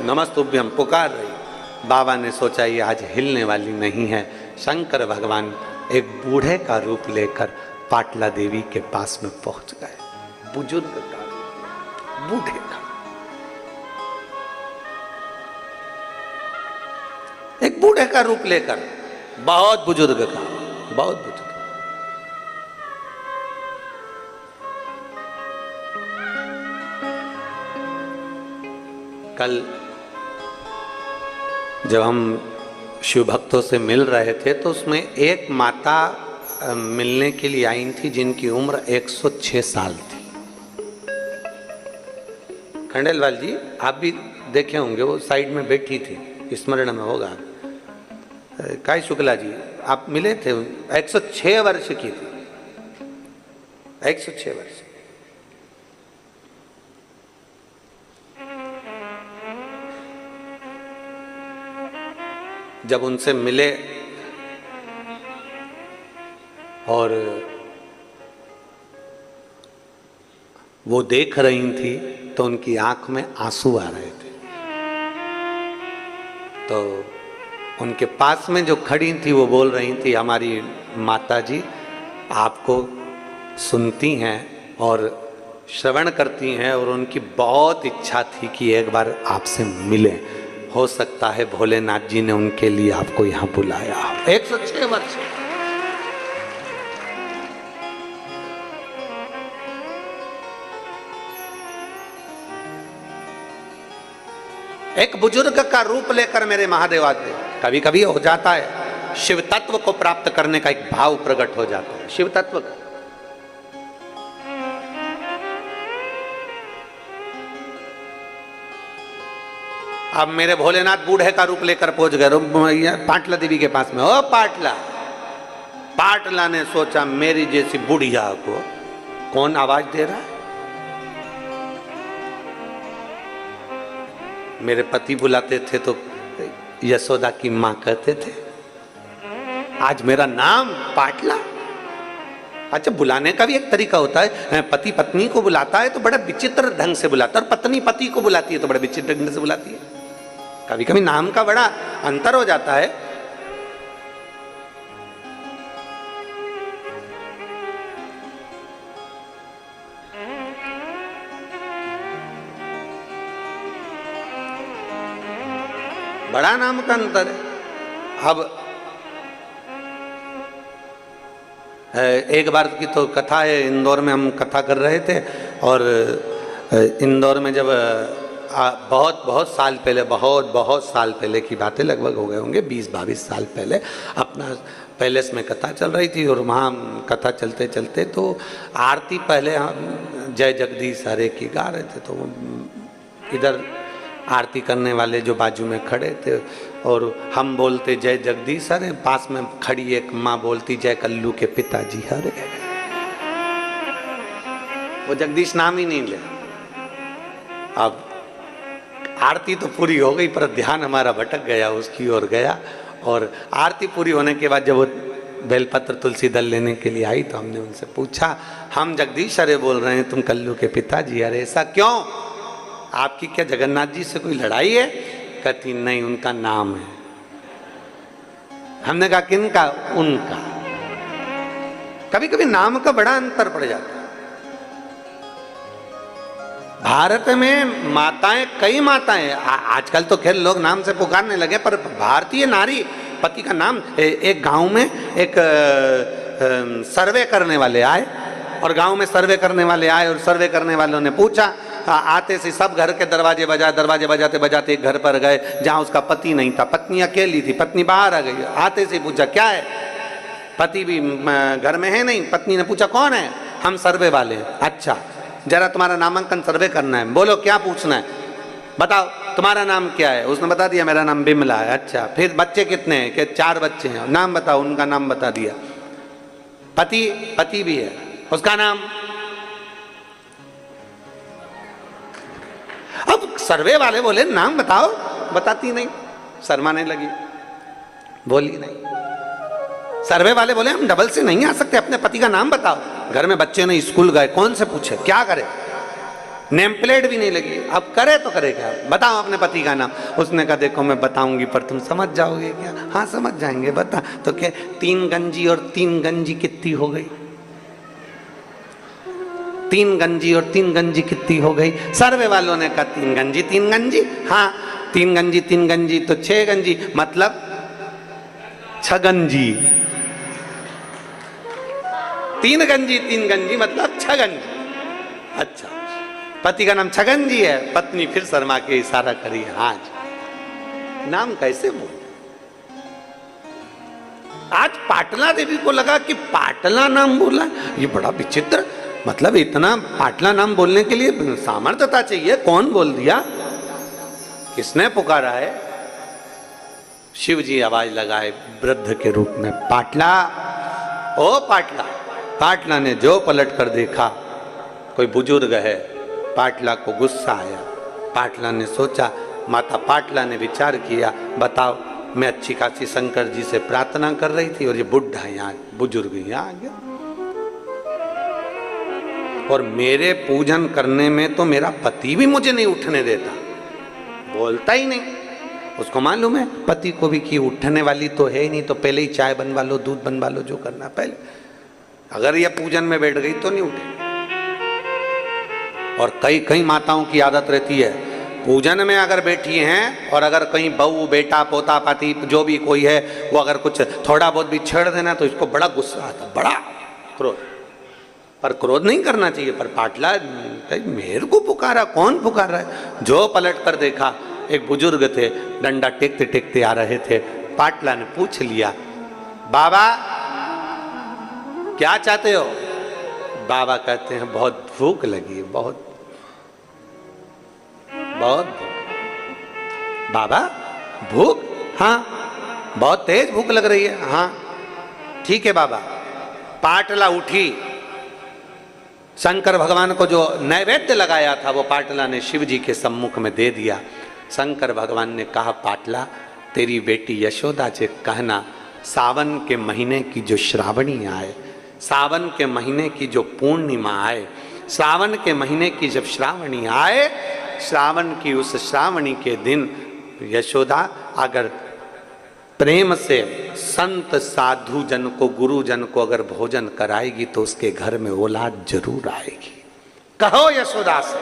नमस्तुभ्यम पुकार रही। बाबा ने सोचा ये आज हिलने वाली नहीं है। शंकर भगवान एक बूढ़े का रूप लेकर पाटला देवी के पास में पहुंच गए। बुजुर्ग का, बूढ़े का, एक बूढ़े का रूप लेकर, बहुत बुजुर्ग का, बहुत बुजुर्ग। कल जब हम शिव भक्तों से मिल रहे थे तो उसमें एक माता मिलने के लिए आई थी जिनकी उम्र 106 साल थी। खंडेलवाल जी आप भी देखे होंगे, वो साइड में बैठी थी, स्मरण में होगा। काय शुक्ला जी आप मिले थे, 106 वर्ष की थी, 106 वर्ष। जब उनसे मिले और वो देख रही थी तो उनकी आंख में आंसू आ रहे थे। तो उनके पास में जो खड़ी थी वो बोल रही थी, हमारी माता जी आपको सुनती हैं और श्रवण करती हैं और उनकी बहुत इच्छा थी कि एक बार आपसे मिले। हो सकता है भोलेनाथ जी ने उनके लिए आपको यहां बुलाया। 106 वर्ष। एक बुजुर्ग का रूप लेकर मेरे महादेव आते। कभी कभी हो जाता है शिव तत्व को प्राप्त करने का एक भाव प्रकट हो जाता है, शिव तत्व का। अब मेरे भोलेनाथ बूढ़े का रूप लेकर पहुंच गए पाटला देवी के पास में। ओ पाटला, पाटला ने सोचा मेरी जैसी बुढ़िया को कौन आवाज दे रहा है। मेरे पति बुलाते थे तो यशोदा की मां कहते थे, आज मेरा नाम पाटला। अच्छा, बुलाने का भी एक तरीका होता है। पति पत्नी को बुलाता है तो बड़ा विचित्र ढंग से बुलाता है, और पत्नी पति को बुलाती है तो बड़े विचित्र ढंग से बुलाती है। कभी कभी नाम का बड़ा अंतर हो जाता है। बड़ा नाम का अंतर है। अब एक बार की तो कथा है, इंदौर में हम कथा कर रहे थे और इंदौर में जब बहुत साल पहले, बहुत साल पहले की बातें, लगभग हो गए होंगे 20-22 साल पहले, अपना पैलेस में कथा चल रही थी और वहाँ कथा चलते चलते तो आरती पहले हम जय जगदीश हरे की गा रहे थे। तो इधर आरती करने वाले जो बाजू में खड़े थे और हम बोलते जय जगदीश हरे, पास में खड़ी एक माँ बोलती जय कल्लू के पिताजी हरे। वो जगदीश नाम ही नहीं ले। अब आरती तो पूरी हो गई पर ध्यान हमारा भटक गया, उसकी ओर गया और आरती पूरी होने के बाद जब वो बेलपत्र तुलसी दल लेने के लिए आई तो हमने उनसे पूछा, हम जगदीश अरे बोल रहे हैं, तुम कल्लू के पिताजी। अरे ऐसा क्यों, आपकी क्या जगन्नाथ जी से कोई लड़ाई है? कहती नहीं, उनका नाम है। हमने कहा किनका? उनका। कभी कभी नाम का बड़ा अंतर पड़ जाता है। भारत में माताएं, कई माताएं, आजकल तो खैर लोग नाम से पुकारने लगे, पर भारतीय नारी पति का नाम। एक गांव में एक सर्वे करने वाले आए, और गांव में सर्वे करने वाले आए और सर्वे करने वालों ने पूछा, आते से सब घर के दरवाजे बजाए, दरवाजे बजाते बजाते एक घर पर गए जहां उसका पति नहीं था, पत्नी अकेली थी, पत्नी बाहर आ गई। आते से पूछा क्या है, पति भी घर में है नहीं। पत्नी ने पूछा कौन है? हम सर्वे वाले हैं। अच्छा, जरा तुम्हारा नामांकन सर्वे करना है, बोलो क्या पूछना है, बताओ तुम्हारा नाम क्या है? उसने बता दिया मेरा नाम बिमला है। अच्छा, फिर बच्चे कितने हैं? कि 4 बच्चे हैं। नाम बताओ, उनका नाम बता दिया। पति भी है, उसका नाम? अब सर्वे वाले बोले नाम बताओ, बताती नहीं, शर्माने लगी, बोली नहीं। सर्वे वाले बोले हम डबल से नहीं आ सकते, अपने पति का नाम बताओ। घर में बच्चे नहीं, स्कूल गए, कौन से पूछे, क्या करे, नेम प्लेट भी नहीं लगी, अब करे तो करे क्या, बताओ अपने पति का नाम। उसने कहा देखो मैं बताऊंगी पर तुम समझ जाओगे क्या? हाँ समझ जाएंगे, बता। तो क्या 3 गंजी और 3 गंजी कितनी हो गई? 3 गंजी और 3 गंजी कितनी हो गई? सर्वे वालों ने कहा 3 गंजी 3 गंजी। हाँ 3 गंजी 3 गंजी तो 6 गंजी, मतलब 6 गंजी। 3 गंजी 3 गंजी मतलब 6 गंजी। अच्छा, पति का नाम छगन जी है। पत्नी फिर शर्मा के इशारा करी, हाँ जी। नाम कैसे बोल? आज पाटला देवी को लगा कि पाटला नाम बोला, ये बड़ा विचित्र, मतलब इतना पाटला नाम बोलने के लिए सामर्थ्यता चाहिए। कौन बोल दिया, किसने पुकारा है? शिव जी आवाज लगाए वृद्ध के रूप में, पाटला, ओ पाटला। पाटला ने जो पलट कर देखा, कोई बुजुर्ग है। पाटला को गुस्सा आया। पाटला ने सोचा, माता पाटला ने विचार किया, बताओ मैं अच्छी खासी शंकर जी से प्रार्थना कर रही थी और ये बुढ़ा यहाँ बुजुर्ग यहाँ आ गया, और मेरे पूजन करने में तो मेरा पति भी मुझे नहीं उठने देता, बोलता ही नहीं। उसको मालूम है पति को भी कि उठने वाली तो है ही नहीं, तो पहले ही चाय बनवा लो, दूध बनवा लो, जो करना पहले। अगर यह पूजन में बैठ गई तो नहीं उठे। और कई माताओं की आदत रहती है, पूजन में अगर बैठी हैं और अगर कहीं बहू बेटा पोता पति जो भी कोई है वो अगर कुछ थोड़ा बहुत भी छेड़ देना तो इसको बड़ा गुस्सा आता, बड़ा क्रोध। पर क्रोध नहीं करना चाहिए। पर पाटला मेरे को पुकारा, कौन पुकार रहा है? जो पलट कर देखा, एक बुजुर्ग थे, डंडा टेकते टेकते आ रहे थे। पाटला ने पूछ लिया, बाबा क्या चाहते हो? बाबा कहते हैं बहुत भूख लगी है, बहुत बहुत। बाबा भूख? हाँ बहुत तेज भूख लग रही है। हाँ ठीक है बाबा। पाटला उठी, शंकर भगवान को जो नैवेद्य लगाया था वो पाटला ने शिव जी के सम्मुख में दे दिया। शंकर भगवान ने कहा, पाटला तेरी बेटी यशोदा से कहना सावन के महीने की जो श्रावणी आए, सावन के महीने की जो पूर्णिमा आए, सावन के महीने की जब श्रावणी आए, श्रावण की उस श्रावणी के दिन यशोदा अगर प्रेम से संत साधु जन को, गुरु जन को अगर भोजन कराएगी तो उसके घर में औलाद जरूर आएगी। कहो यशोदा से।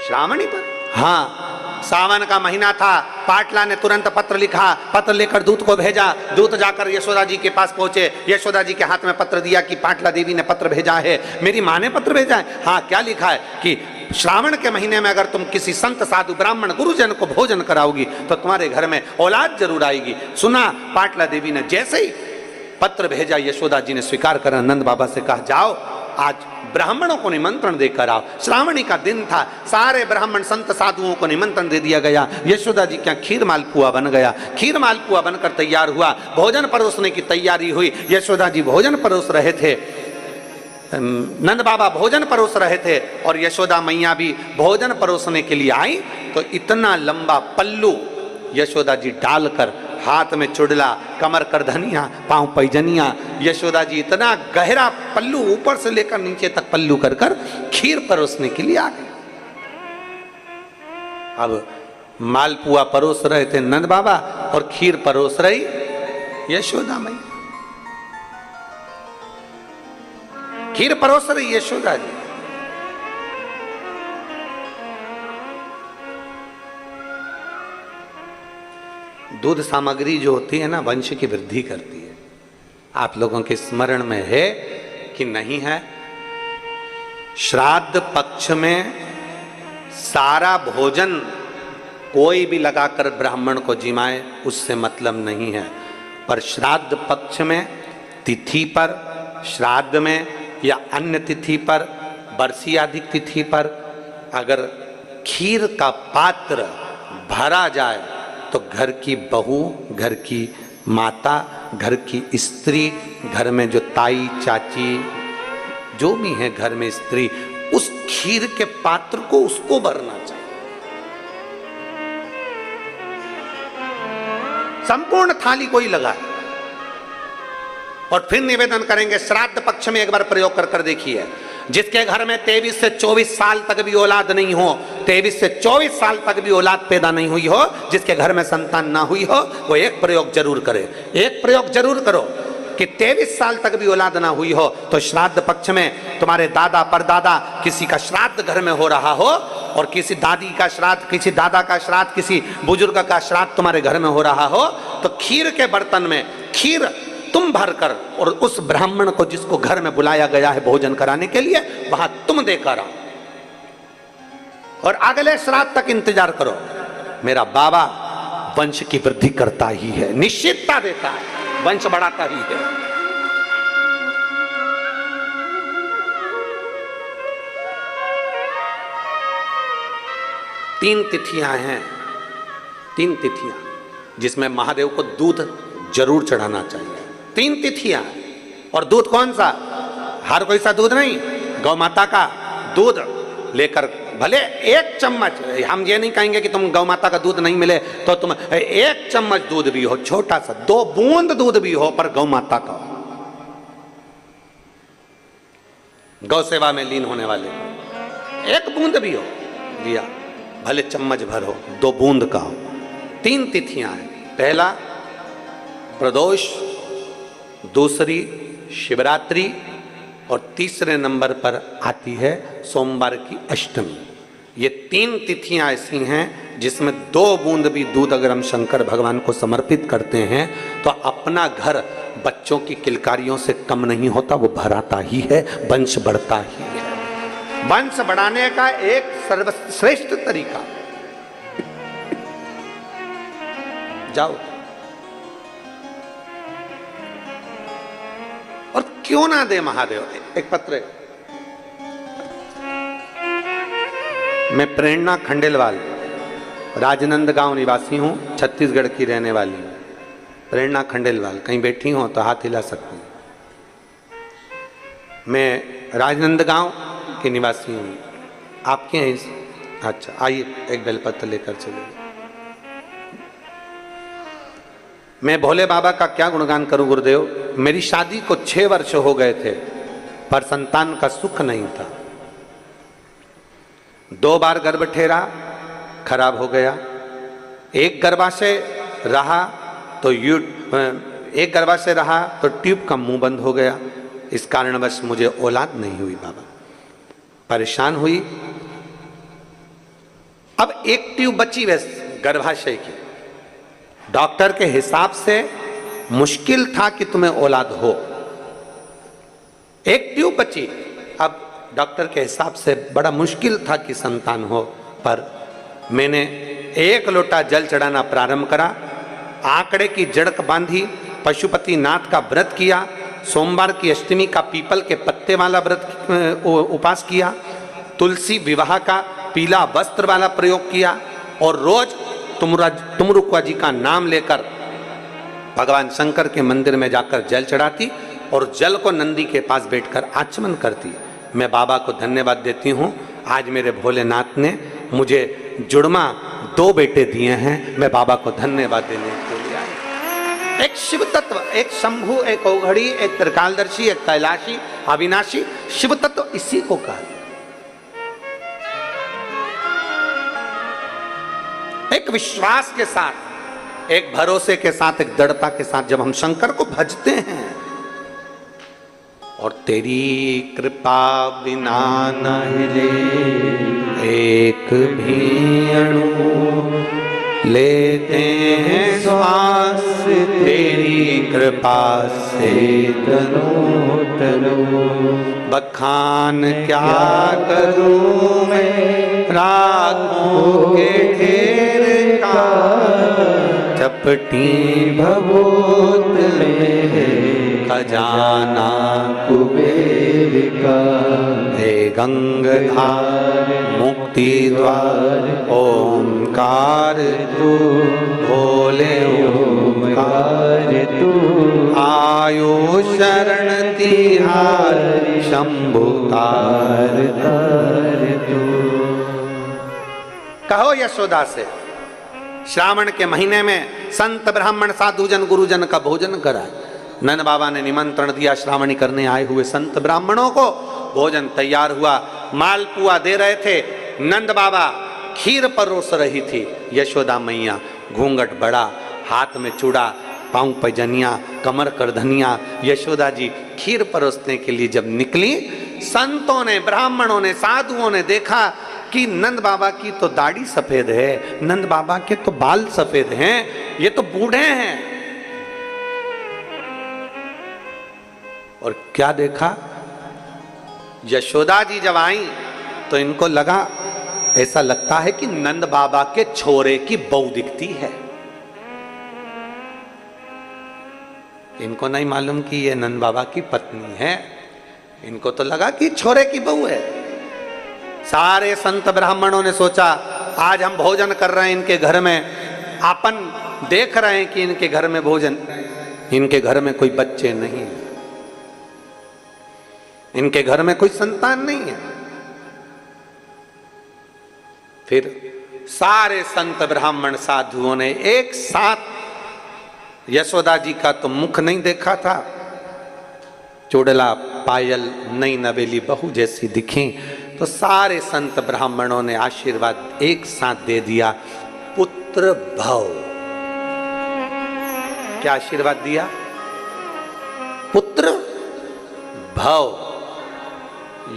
श्रावणी पर? हाँ सावन का महीना था। पाटला ने तुरंत पत्र लिखा, पत्र लेकर दूत को भेजा। दूत जाकर यशोदा जी के पास पहुंचे। यशोदा जी के हाथ में पत्र दिया कि पाटला देवी ने पत्र भेजा है। मेरी माँ ने पत्र भेजा है? हाँ क्या लिखा है कि श्रावण के महीने में अगर तुम किसी संत साधु ब्राह्मण गुरुजन को भोजन कराओगी तो तुम्हारे घर में औलाद जरूर आएगी। सुना पाटला देवी ने जैसे ही पत्र भेजा, यशोदा जी ने स्वीकार कर नंद बाबा से कहा, जाओ आज ब्राह्मणों को निमंत्रण देकर आओ। श्रावणी का दिन था, सारे ब्राह्मण संत साधुओं को निमंत्रण दे दिया गया। यशोदा जी क्या खीर मालपुआ बन गया। खीर मालपुआ बनकर तैयार हुआ। भोजन परोसने की तैयारी हुई। यशोदा जी भोजन परोस रहे थे, नंद बाबा भोजन परोस रहे थे और यशोदा मैया भी भोजन परोसने के लिए आई। तो इतना लंबा पल्लू यशोदा जी डालकर, हाथ में चुड़ला, कमर कर धनिया, पांव पैजनिया, यशोदा जी इतना गहरा पल्लू ऊपर से लेकर नीचे तक पल्लू कर कर खीर परोसने के लिए आ गए। अब मालपुआ परोस रहे थे नंद बाबा और खीर परोस रही यशोदा मैया। खीर परोस रही यशोदा जी। दूध सामग्री जो होती है ना, वंश की वृद्धि करती है। आप लोगों के स्मरण में है कि नहीं है? श्राद्ध पक्ष में सारा भोजन कोई भी लगाकर ब्राह्मण को जिमाए, उससे मतलब नहीं है। पर श्राद्ध पक्ष में, तिथि पर, श्राद्ध में या अन्य तिथि पर, बरसी आदि तिथि पर अगर खीर का पात्र भरा जाए तो घर की बहू, घर की माता, घर की स्त्री, घर में जो ताई चाची जो भी है घर में स्त्री, उस खीर के पात्र को उसको भरना चाहिए। संपूर्ण थाली कोई लगाए और फिर निवेदन करेंगे। श्राद्ध पक्ष में एक बार प्रयोग कर कर देखिए। जिसके घर में 23 से 24 साल तक भी औलाद नहीं हो, 23 से 24 साल तक भी औलाद पैदा नहीं हुई हो, जिसके घर में संतान ना हुई हो, वो एक प्रयोग जरूर करे। एक प्रयोग जरूर करो कि 23 साल तक भी औलाद ना हुई हो तो श्राद्ध पक्ष में तुम्हारे दादा परदादा किसी का श्राद्ध घर में हो रहा हो और किसी दादी का श्राद्ध, किसी दादा का श्राद्ध, किसी बुजुर्ग का श्राद्ध तुम्हारे घर में हो रहा हो, तो खीर के बर्तन में खीर तुम भरकर और उस ब्राह्मण को जिसको घर में बुलाया गया है भोजन कराने के लिए, वहां तुम देकर आओ और अगले श्राद्ध तक इंतजार करो। मेरा बाबा वंश की वृद्धि करता ही है, निश्चितता देता है, वंश बढ़ाता ही है। तीन तिथियां हैं, तीन तिथियां जिसमें महादेव को दूध जरूर चढ़ाना चाहिए। 3 तिथियां। और दूध कौन सा? हर कोई सा दूध नहीं, गौ माता का दूध लेकर, भले 1 चम्मच, हम ये नहीं कहेंगे कि तुम गौ माता का दूध नहीं मिले तो तुम 1 चम्मच दूध भी हो, छोटा सा 2 बूंद दूध भी हो, पर गौ माता का हो, गौ सेवा में लीन होने वाले 1 बूंद भी हो लिया, भले चम्मच भर हो, 2 बूंद का हो। 3 तिथियां हैं। पहला प्रदोष, दूसरी शिवरात्रि और तीसरे नंबर पर आती है सोमवार की अष्टमी। ये 3 तिथियां ऐसी हैं जिसमें 2 बूंद भी दूध अगर हम शंकर भगवान को समर्पित करते हैं तो अपना घर बच्चों की किलकारियों से कम नहीं होता, वो भराता ही है, वंश बढ़ता ही है। वंश बढ़ाने का एक सर्वश्रेष्ठ तरीका, जाओ और क्यों ना दे महादेव। एक पत्र, मैं प्रेरणा खंडेलवाल राजनंदगांव निवासी हूं, छत्तीसगढ़ की रहने वाली हूं। प्रेरणा खंडेलवाल कहीं बैठी हो तो हाथ हिला सकती हूं। मैं राजनंदगांव के निवासी हूं। आपके हैं? अच्छा, आइए एक बेलपत्र लेकर चलिए। मैं भोले बाबा का क्या गुणगान करूं गुरुदेव। मेरी शादी को 6 वर्ष हो गए थे पर संतान का सुख नहीं था। 2 बार गर्भ ठहरा, खराब हो गया। एक गर्भाशय रहा तो एक गर्भाशय रहा तो ट्यूब का मुंह बंद हो गया। इस कारणवश मुझे औलाद नहीं हुई बाबा, परेशान हुई। अब एक ट्यूब बची वैसे गर्भाशय की। डॉक्टर के हिसाब से मुश्किल था कि तुम्हें औलाद हो, एक ट्यूब बची। अब डॉक्टर के हिसाब से बड़ा मुश्किल था कि संतान हो, पर मैंने 1 लोटा जल चढ़ाना प्रारंभ करा, आंकड़े की जड़क बांधी, पशुपति नाथ का व्रत किया, सोमवार की अष्टमी का पीपल के पत्ते वाला व्रत उपास किया, तुलसी विवाह का पीला वस्त्र वाला प्रयोग किया और रोज तुमरुक्वा जी का नाम लेकर भगवान शंकर के मंदिर में जाकर जल चढ़ाती और जल को नंदी के पास बैठकर आचमन करती। मैं बाबा को धन्यवाद देती हूँ, आज मेरे भोलेनाथ ने मुझे जुड़मा 2 बेटे दिए हैं, मैं बाबा को धन्यवाद देने के लिए आई। एक शिव तत्व, एक शंभु, एक औघड़ी, एक त्रिकालदर्शी, एक कैलाशी, अविनाशी, शिव तत्व इसी को कहा। एक विश्वास के साथ, एक भरोसे के साथ, एक दृढ़ता के साथ जब हम शंकर को भजते हैं, और तेरी कृपा बिना न हिले एक भी अणु, लेते हैं श्वास तेरी कृपा से तनो तनो। बखान क्या करूं मैं रागों के ढेर का, चपटी भभूत में खजाना कुबेर का। हे गंगाधार मुक्ति द्वार ओंकार तू, भोले ओंकार तू। आयो शरण तिहार शंभु तार तार तू। कहो यशोदा से, श्रावण के महीने में संत ब्राह्मण साधुजन गुरुजन का भोजन कराए। नंद बाबा ने निमंत्रण दिया श्रावणी करने आए हुए संत ब्राह्मणों को। भोजन तैयार हुआ, मालपुआ दे रहे थे, नंद बाबा खीर परोस रही थी। यशोदा मैया घूंघट बड़ा, हाथ में चूड़ा, पांव पैजनिया, कमर करधनिया। यशोदा जी खीर परोसने के लिए जब निकली, संतों ने, ब्राह्मणों ने, साधुओं ने देखा कि नंद बाबा की तो दाढ़ी सफेद है, नंद बाबा के तो बाल सफेद हैं, ये तो बूढ़े हैं। और क्या देखा, यशोदा जी जब आई तो इनको लगा, ऐसा लगता है कि नंद बाबा के छोरे की बहू दिखती है। इनको नहीं मालूम कि ये नंद बाबा की पत्नी है, इनको तो लगा कि छोरे की बहू है। सारे संत ब्राह्मणों ने सोचा, आज हम भोजन कर रहे हैं इनके घर में, अपन देख रहे हैं कि इनके घर में भोजन, इनके घर में कोई बच्चे नहीं, इनके घर में कोई संतान नहीं है। फिर सारे संत ब्राह्मण साधुओं ने एक साथ, यशोदा जी का तो मुख नहीं देखा था, चुड़ला पायल नई नवेली बहू जैसी दिखी, तो सारे संत ब्राह्मणों ने आशीर्वाद एक साथ दे दिया, पुत्र भव। क्या आशीर्वाद दिया? पुत्र भव।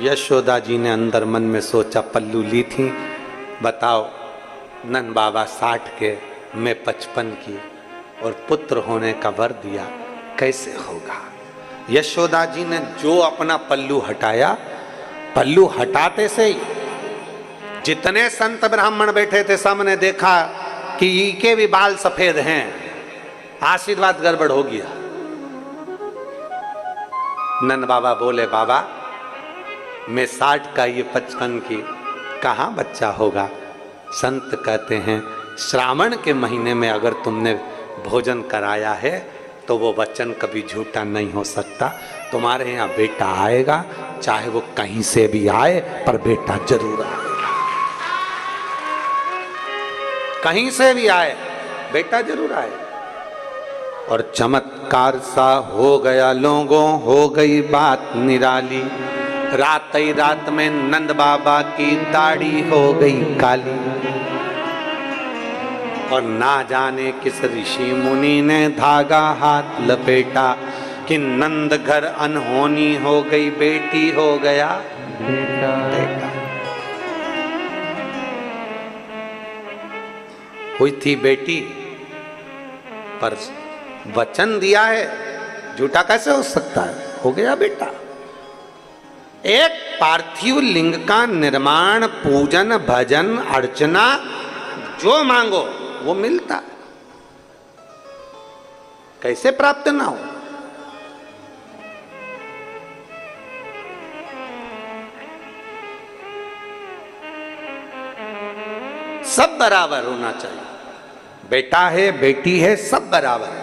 यशोदा जी ने अंदर मन में सोचा, पल्लू ली थी, बताओ नंद बाबा 60 के, मैं 55 की, और पुत्र होने का वर दिया, कैसे होगा? यशोदा जी ने जो अपना पल्लू हटाया, पल्लू हटाते से ही जितने संत ब्राह्मण बैठे थे सब ने देखा कि इनके भी बाल सफेद हैं, आशीर्वाद गड़बड़ हो गया। नंद बाबा बोले, बाबा मैं 60 का, ये 55 की, कहाँ बच्चा होगा? संत कहते हैं, श्रावण के महीने में अगर तुमने भोजन कराया है तो वो वचन कभी झूठा नहीं हो सकता। तुम्हारे यहाँ बेटा आएगा, चाहे वो कहीं से भी आए, पर बेटा जरूर आएगा। कहीं से भी आए, बेटा जरूर आए। और चमत्कार सा हो गया लोगों, हो गई बात निराली। रात ही रात में नंद बाबा की दाढ़ी हो गई काली, और ना जाने किस ऋषि मुनि ने धागा हाथ लपेटा कि नंद घर अनहोनी हो गई, बेटी हो गया बेटा। हुई थी बेटी, पर वचन दिया है, झूठा कैसे हो सकता है? हो गया बेटा। एक पार्थिव लिंग का निर्माण, पूजन, भजन, अर्चना, जो मांगो वो मिलता, कैसे प्राप्त ना हो? सब बराबर होना चाहिए, बेटा है, बेटी है, सब बराबर,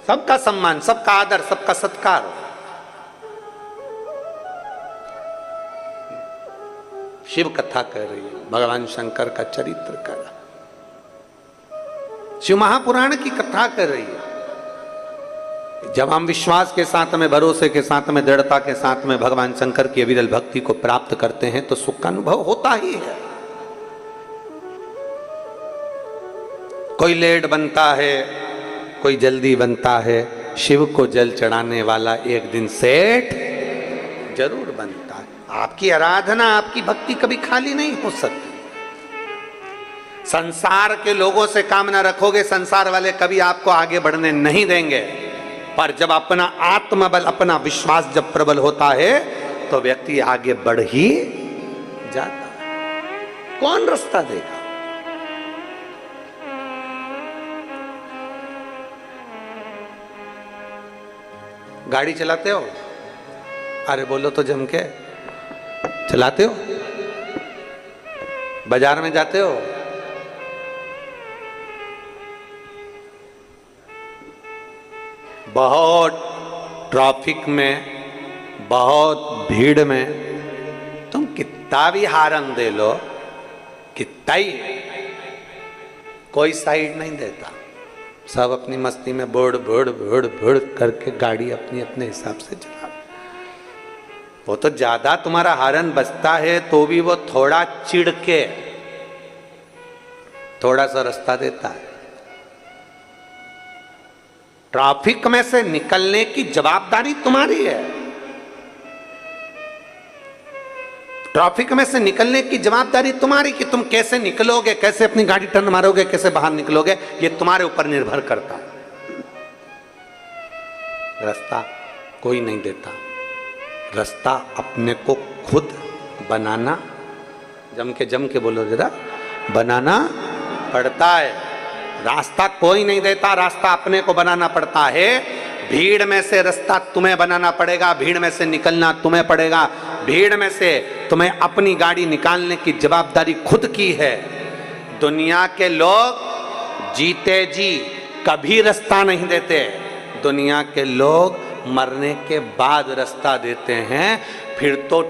सबका सम्मान, सबका आदर, सबका सत्कार हो। शिव कथा कह रही है, भगवान शंकर का चरित्र कर रहा, शिव महापुराण की कथा कर रही है। जब हम विश्वास के साथ में, भरोसे के साथ में, दृढ़ता के साथ में भगवान शंकर की अविरल भक्ति को प्राप्त करते हैं तो सुख का अनुभव होता ही है। कोई लेट बनता है, कोई जल्दी बनता है, शिव को जल चढ़ाने वाला एक दिन सेठ जरूर बनता है। आपकी आराधना, आपकी भक्ति कभी खाली नहीं हो सकती। संसार के लोगों से काम ना रखोगे, संसार वाले कभी आपको आगे बढ़ने नहीं देंगे। पर जब अपना आत्मबल, अपना विश्वास जब प्रबल होता है तो व्यक्ति आगे बढ़ ही जाता है। कौन रास्ता देगा? गाड़ी चलाते हो? अरे बोलो तो जम के। चलाते हो? बाजार में जाते हो? बहुत ट्रैफिक में, बहुत भीड़ में तुम कितना भी हारन दे लो, कितना ही, कोई साइड नहीं देता। सब अपनी मस्ती में बोड़ बोड़ बोड़ बोड़ करके गाड़ी अपनी अपने हिसाब से चला। वो तो ज्यादा तुम्हारा हारन बजता है तो भी वो थोड़ा चिढ़ के थोड़ा सा रास्ता देता है। ट्रैफिक में से निकलने की जवाबदारी तुम्हारी है। ट्रैफिक में से निकलने की जवाबदारी तुम्हारी कि तुम कैसे निकलोगे, कैसे अपनी गाड़ी टर्न मारोगे, कैसे बाहर निकलोगे, ये तुम्हारे ऊपर निर्भर करता है। रास्ता कोई नहीं देता, रास्ता अपने को खुद बनाना, जम के बोलो जरा, बनाना पड़ता है। रास्ता कोई नहीं देता, रास्ता अपने को बनाना पड़ता है। भीड़ में से रास्ता तुम्हें बनाना पड़ेगा, भीड़ में से निकलना तुम्हें पड़ेगा। भीड़ में से तुम्हें अपनी गाड़ी निकालने की जवाबदारी खुद की है। दुनिया के लोग जीते जी कभी रास्ता नहीं देते, दुनिया के लोग मरने के बाद रास्ता देते हैं। फिर तो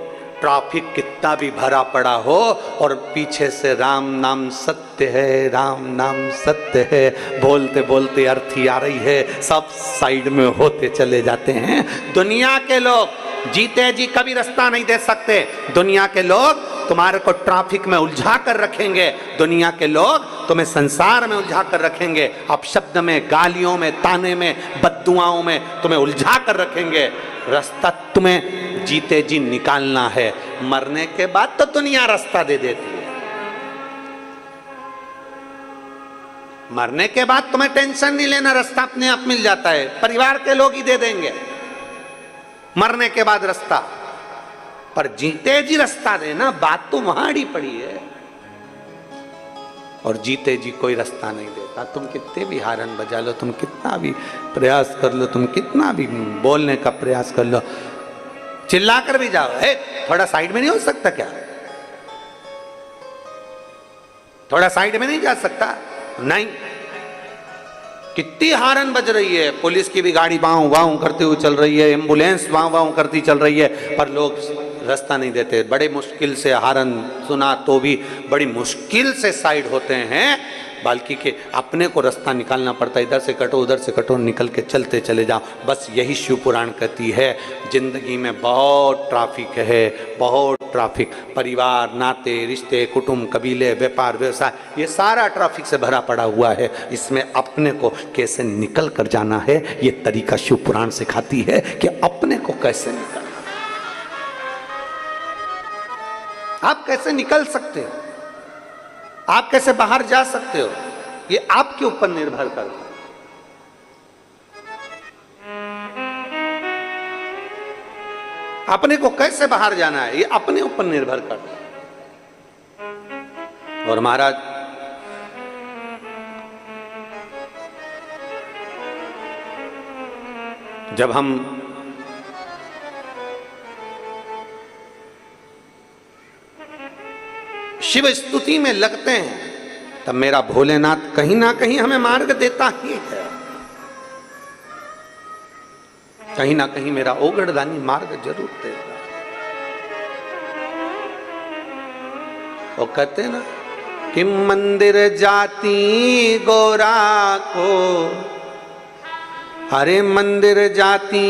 ट्रैफिक कितना भी भरा पड़ा हो और पीछे से राम नाम सत्य है, राम नाम सत्य है बोलते बोलते अर्थी आ रही है, सब साइड में होते चले जाते हैं। दुनिया के लोग जीते जी कभी रास्ता नहीं दे सकते। दुनिया के लोग तुम्हारे को ट्रैफिक में उलझा कर रखेंगे, दुनिया के लोग तुम्हें संसार में उलझा कर रखेंगे, अपशब्द में, गालियों में, ताने में, बद्दुआओं में तुम्हें उलझा कर रखेंगे। रास्ता तुम्हें जीते जी निकालना है, मरने के बाद तो दुनिया रास्ता दे देती है। मरने के बाद तुम्हें टेंशन नहीं लेना, रास्ता अपने आप मिल जाता है, परिवार के लोग ही दे देंगे मरने के बाद रास्ता। पर जीते जी रास्ता देना, बात तो वहां अड़ी पड़ी है। और जीते जी कोई रास्ता नहीं देता। तुम कितने भी हारन बजा लो, तुम कितना भी प्रयास कर लो, तुम कितना भी बोलने का प्रयास कर लो, चिल्ला कर भी जाओ, थोड़ा साइड में नहीं हो सकता क्या? थोड़ा साइड में नहीं जा सकता? नहीं। कितनी हारन बज रही है, पुलिस की भी गाड़ी वाऊ वाऊ करती हुई चल रही है, एम्बुलेंस वाऊ वाऊ करती चल रही है, पर लोग रास्ता नहीं देते। बड़े मुश्किल से हारन सुना तो भी बड़ी मुश्किल से साइड होते हैं, बल्कि के अपने को रास्ता निकालना पड़ता है। इधर से कटो, उधर से कटो, निकल के चलते चले जाओ। बस यही शिव पुराण कहती है। जिंदगी में बहुत ट्रैफिक है, बहुत ट्रैफिक, परिवार, नाते, रिश्ते, कुटुंब, कबीले, व्यापार, व्यवसाय, ये सारा ट्रैफिक से भरा पड़ा हुआ है। इसमें अपने को कैसे निकल कर जाना है, ये तरीका शिव पुराण सिखाती है कि अपने को कैसे निकलना। आप कैसे निकल सकते हो, आप कैसे बाहर जा सकते हो, ये आपके ऊपर निर्भर करता है। अपने को कैसे बाहर जाना है, ये अपने ऊपर निर्भर करता है। और महाराज जब हम शिव स्तुति में लगते हैं तब मेरा भोलेनाथ कहीं ना कहीं हमें मार्ग देता ही है, कहीं ना कहीं मेरा ओगड़दानी मार्ग जरूर देता है। वो कहते ना कि मंदिर जाती गोरा को, अरे मंदिर जाती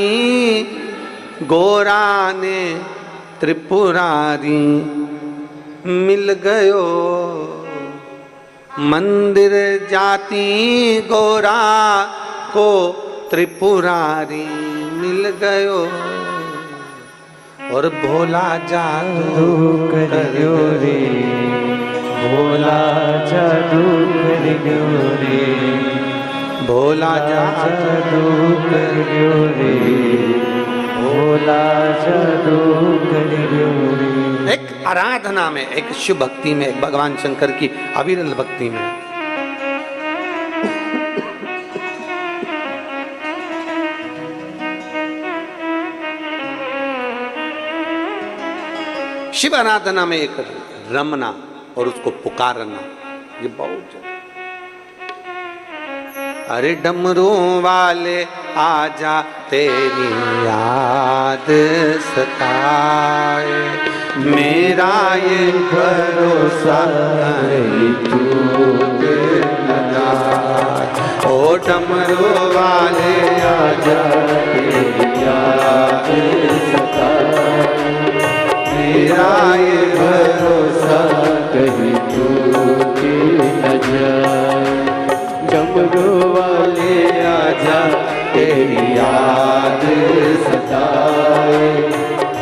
गोरा ने त्रिपुरारी मिल गयो, मंदिर जाती गोरा को त्रिपुरारी मिल गयो, और भोला जादू करियो रे, भोला जादू करियो रे, भोला जादू करियो रे, भोला जादू करियो रे। एक आराधना में, एक शिव भक्ति में, एक भगवान शंकर की अविरल भक्ति में, शिव आराधना में एक रमना और उसको पुकारना, ये बहुत। अरे डमरू वाले आजा तेरी याद सताए, मेरा ये भरोसा नहीं टूट न जाए, ओ डमरू वाले आजा तेरी याद सताए, मेरा ये भरोसा कहीं टूट न जाए, डमरू वाले आजा तेरी याद सताए,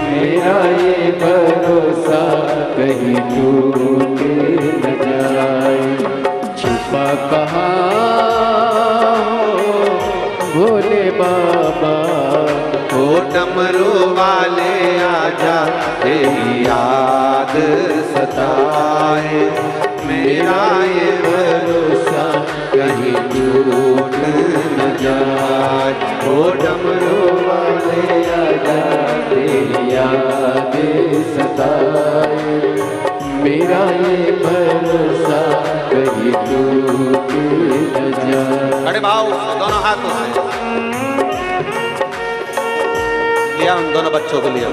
मेरा ये भरोसा कहीं टूट न जाए। छुपा कहाँ भोले बाबा, ओ डमरू वाले आजा तेरी याद सताए, मेरा ये भरोसा कहीं टूट न जाए, ओ डमरू वाले आजा तेरी याद सताए, मेरा ये भरोसा कहीं टूट न जाए। अरे भाव दोनों हाथों से लिया, उन दोनों बच्चों को लिया।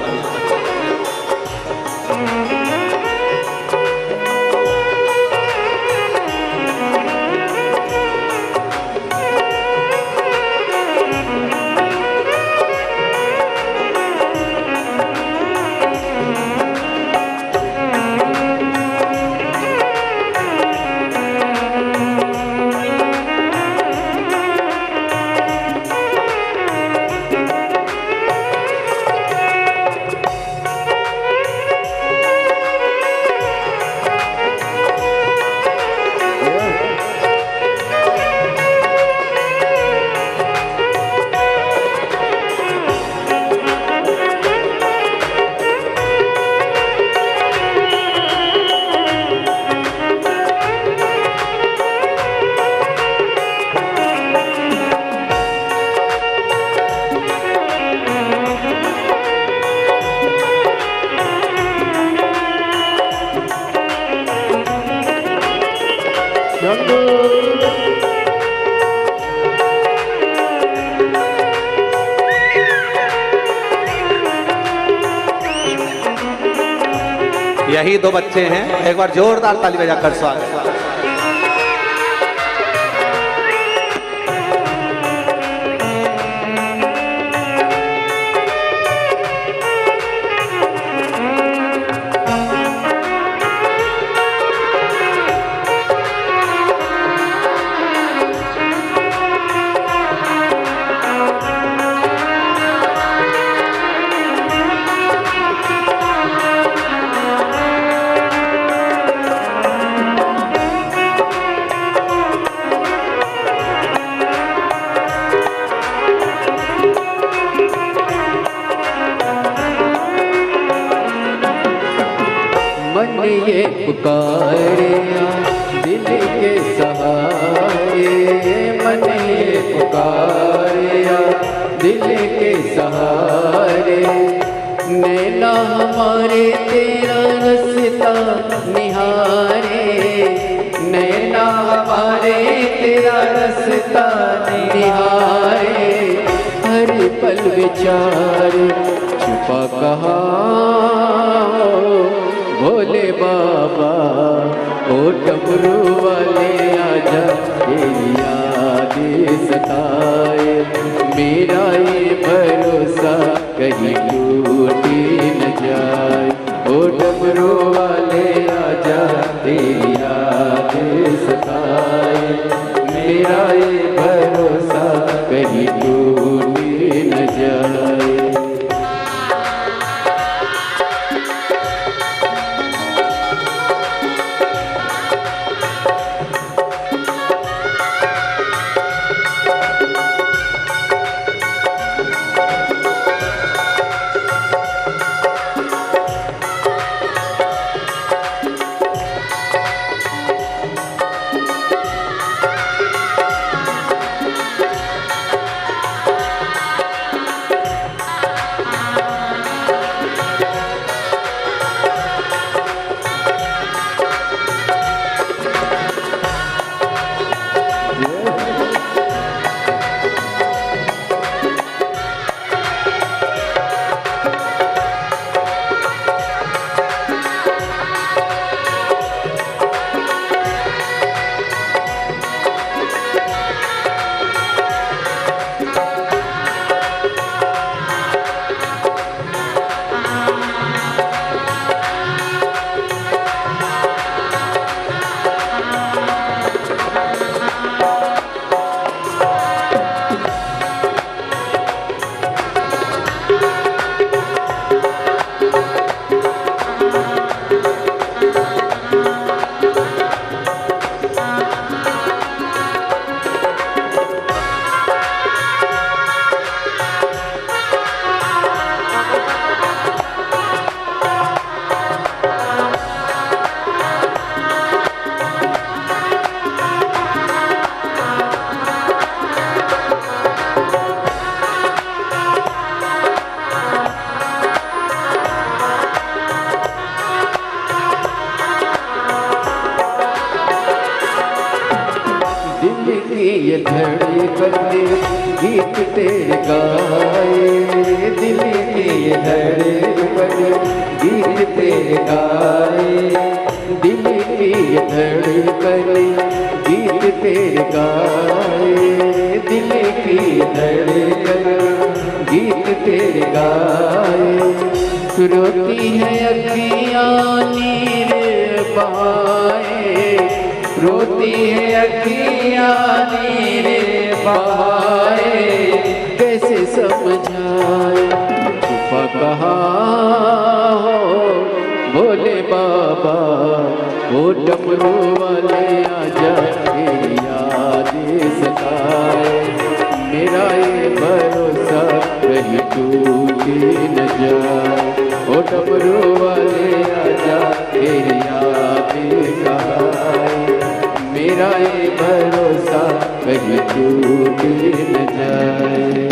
यही दो बच्चे हैं, एक बार जोरदार ताली बजाकर स्वागत। ये पुकारे दिल के सहारे, मन ये पुकारे दिल के सहारे, नैना हमारे तेरा रास्ता निहारे, नैना हमारे तेरा रास्ता निहारे, हर पल विचार छुपा कहाँ भोले बाबा ओ डमरू वाले आजा तेरी याद सताए, मेरा ये भरोसा कहीं टूट न जाए। ओ डमरू वाले आजा तेरी याद सताए, मेरा ये भरोसा कहीं टूट न जाए। ये धड़कन गीत तेरे गाए, दिल की ये धड़कन गीत तेरे गाए, दिल की ये धड़कन गीत तेरे गाए, दिल की धड़कन गीत तेरे गाए। रोती है अखियाँ नीर बहाए, रोती है अखियाँ नीर बहाए, कैसे समझाए छुपा कहाँ हो भोले बाबा, वो डमरू वाले आजा तेरी याद सताए, मेरा ये भरोसा कहीं टूट न जाए। वो डमरू वाले आजा तेरी याद सताए, मेरा ये भरोसा कहीं टूट न जाए।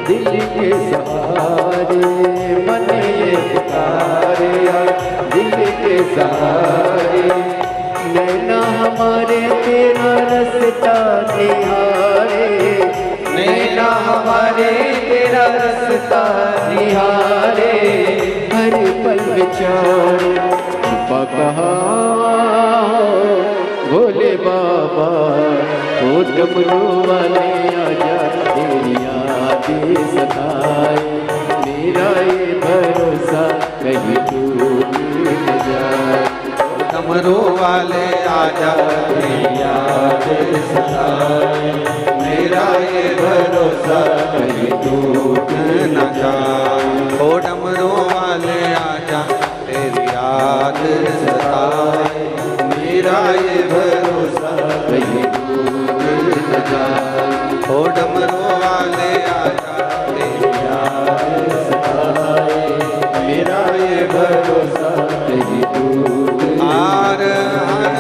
दिल के सहारे मन ये पुकारे दिल के सहारे नैना हमारे तेरा रास्ता निहारे नैना हमारे तेरा रास्ता निहारे हर पल विचार कहा भोले बाबा ओ डमरू वाले आजा तेरी यादें सताए मेरा ये भरोसा कहीं टूट न जाए डमरू वाले आजा तेरी यादें सताए मेरा ये भरोसा कहीं टूट न जाए ओ डमरू वाले आजा तेरी याद सताए मेरा ये भरोसा कहीं टूट न जाए ओ डमरू वाले आजा तेरी याद सताए मेरा ये भरोसा कहीं टूट हर हर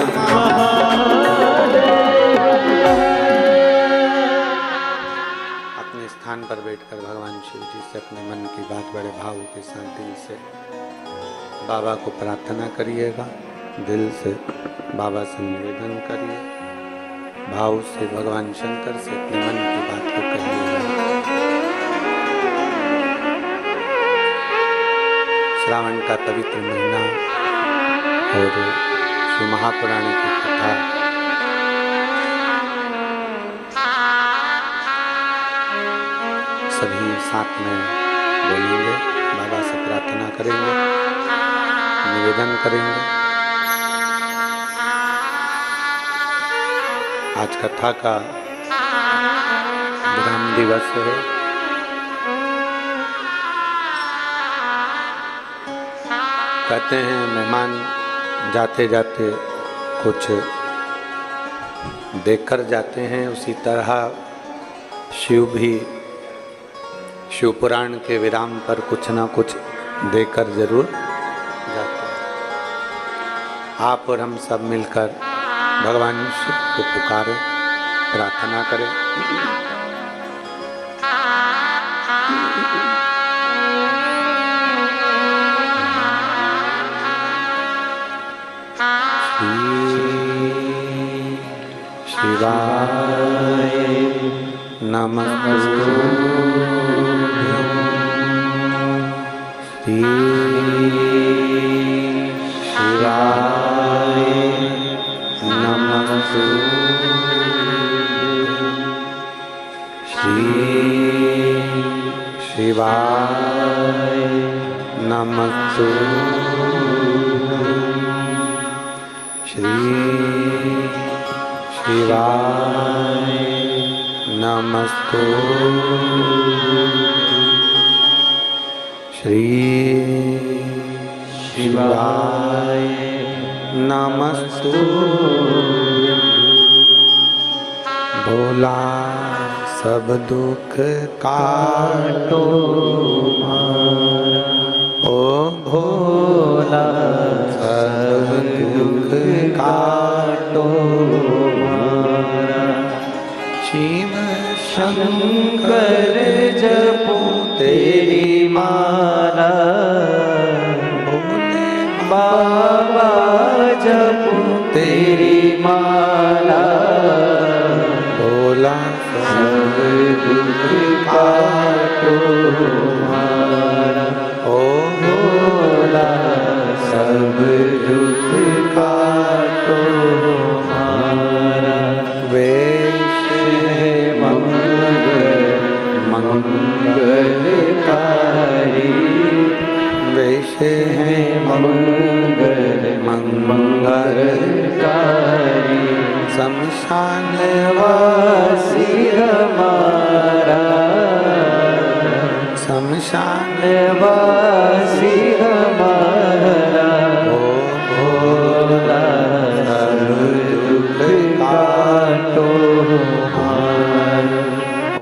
अपने स्थान पर बैठकर भगवान शिव जी से अपने मन की बात बड़े भाव के साथ दिल से बाबा को प्रार्थना करिएगा दिल से बाबा से निवेदन करिए भाव से भगवान शंकर से अपने मन की बात को करिए श्रावण का पवित्र महीना और शिव महापुराण की कथा सभी साथ में बोलेंगे बाबा से प्रार्थना करेंगे निवेदन करेंगे आज कथा का विराम दिवस है कहते हैं मेहमान जाते जाते कुछ देखकर जाते हैं उसी तरह शिव भी शिव पुराण के विराम पर कुछ ना कुछ देकर जरूर जाते हैं आप और हम सब मिलकर भगवान शिव को पुकारें प्रार्थना करें शिवाय नमस्तुभ्यं श्री शिवाय श्री शिवाय नमस्तुभ्यं श्री शिवाय नमस्तुभ्यं श्री शिवाय नमस्तुभ्यं भोला सब दुख काटो ओ भोला सब दुख काटो शिव शंकर जपो तेरी माला भोले बाबा जपो तेरी माला भोला सब दुख काटो ओ भोला सब दुख काटो वेश है मंगलकारी वेश है मंगलकारी शमशान वासी हमारा शमशान वासी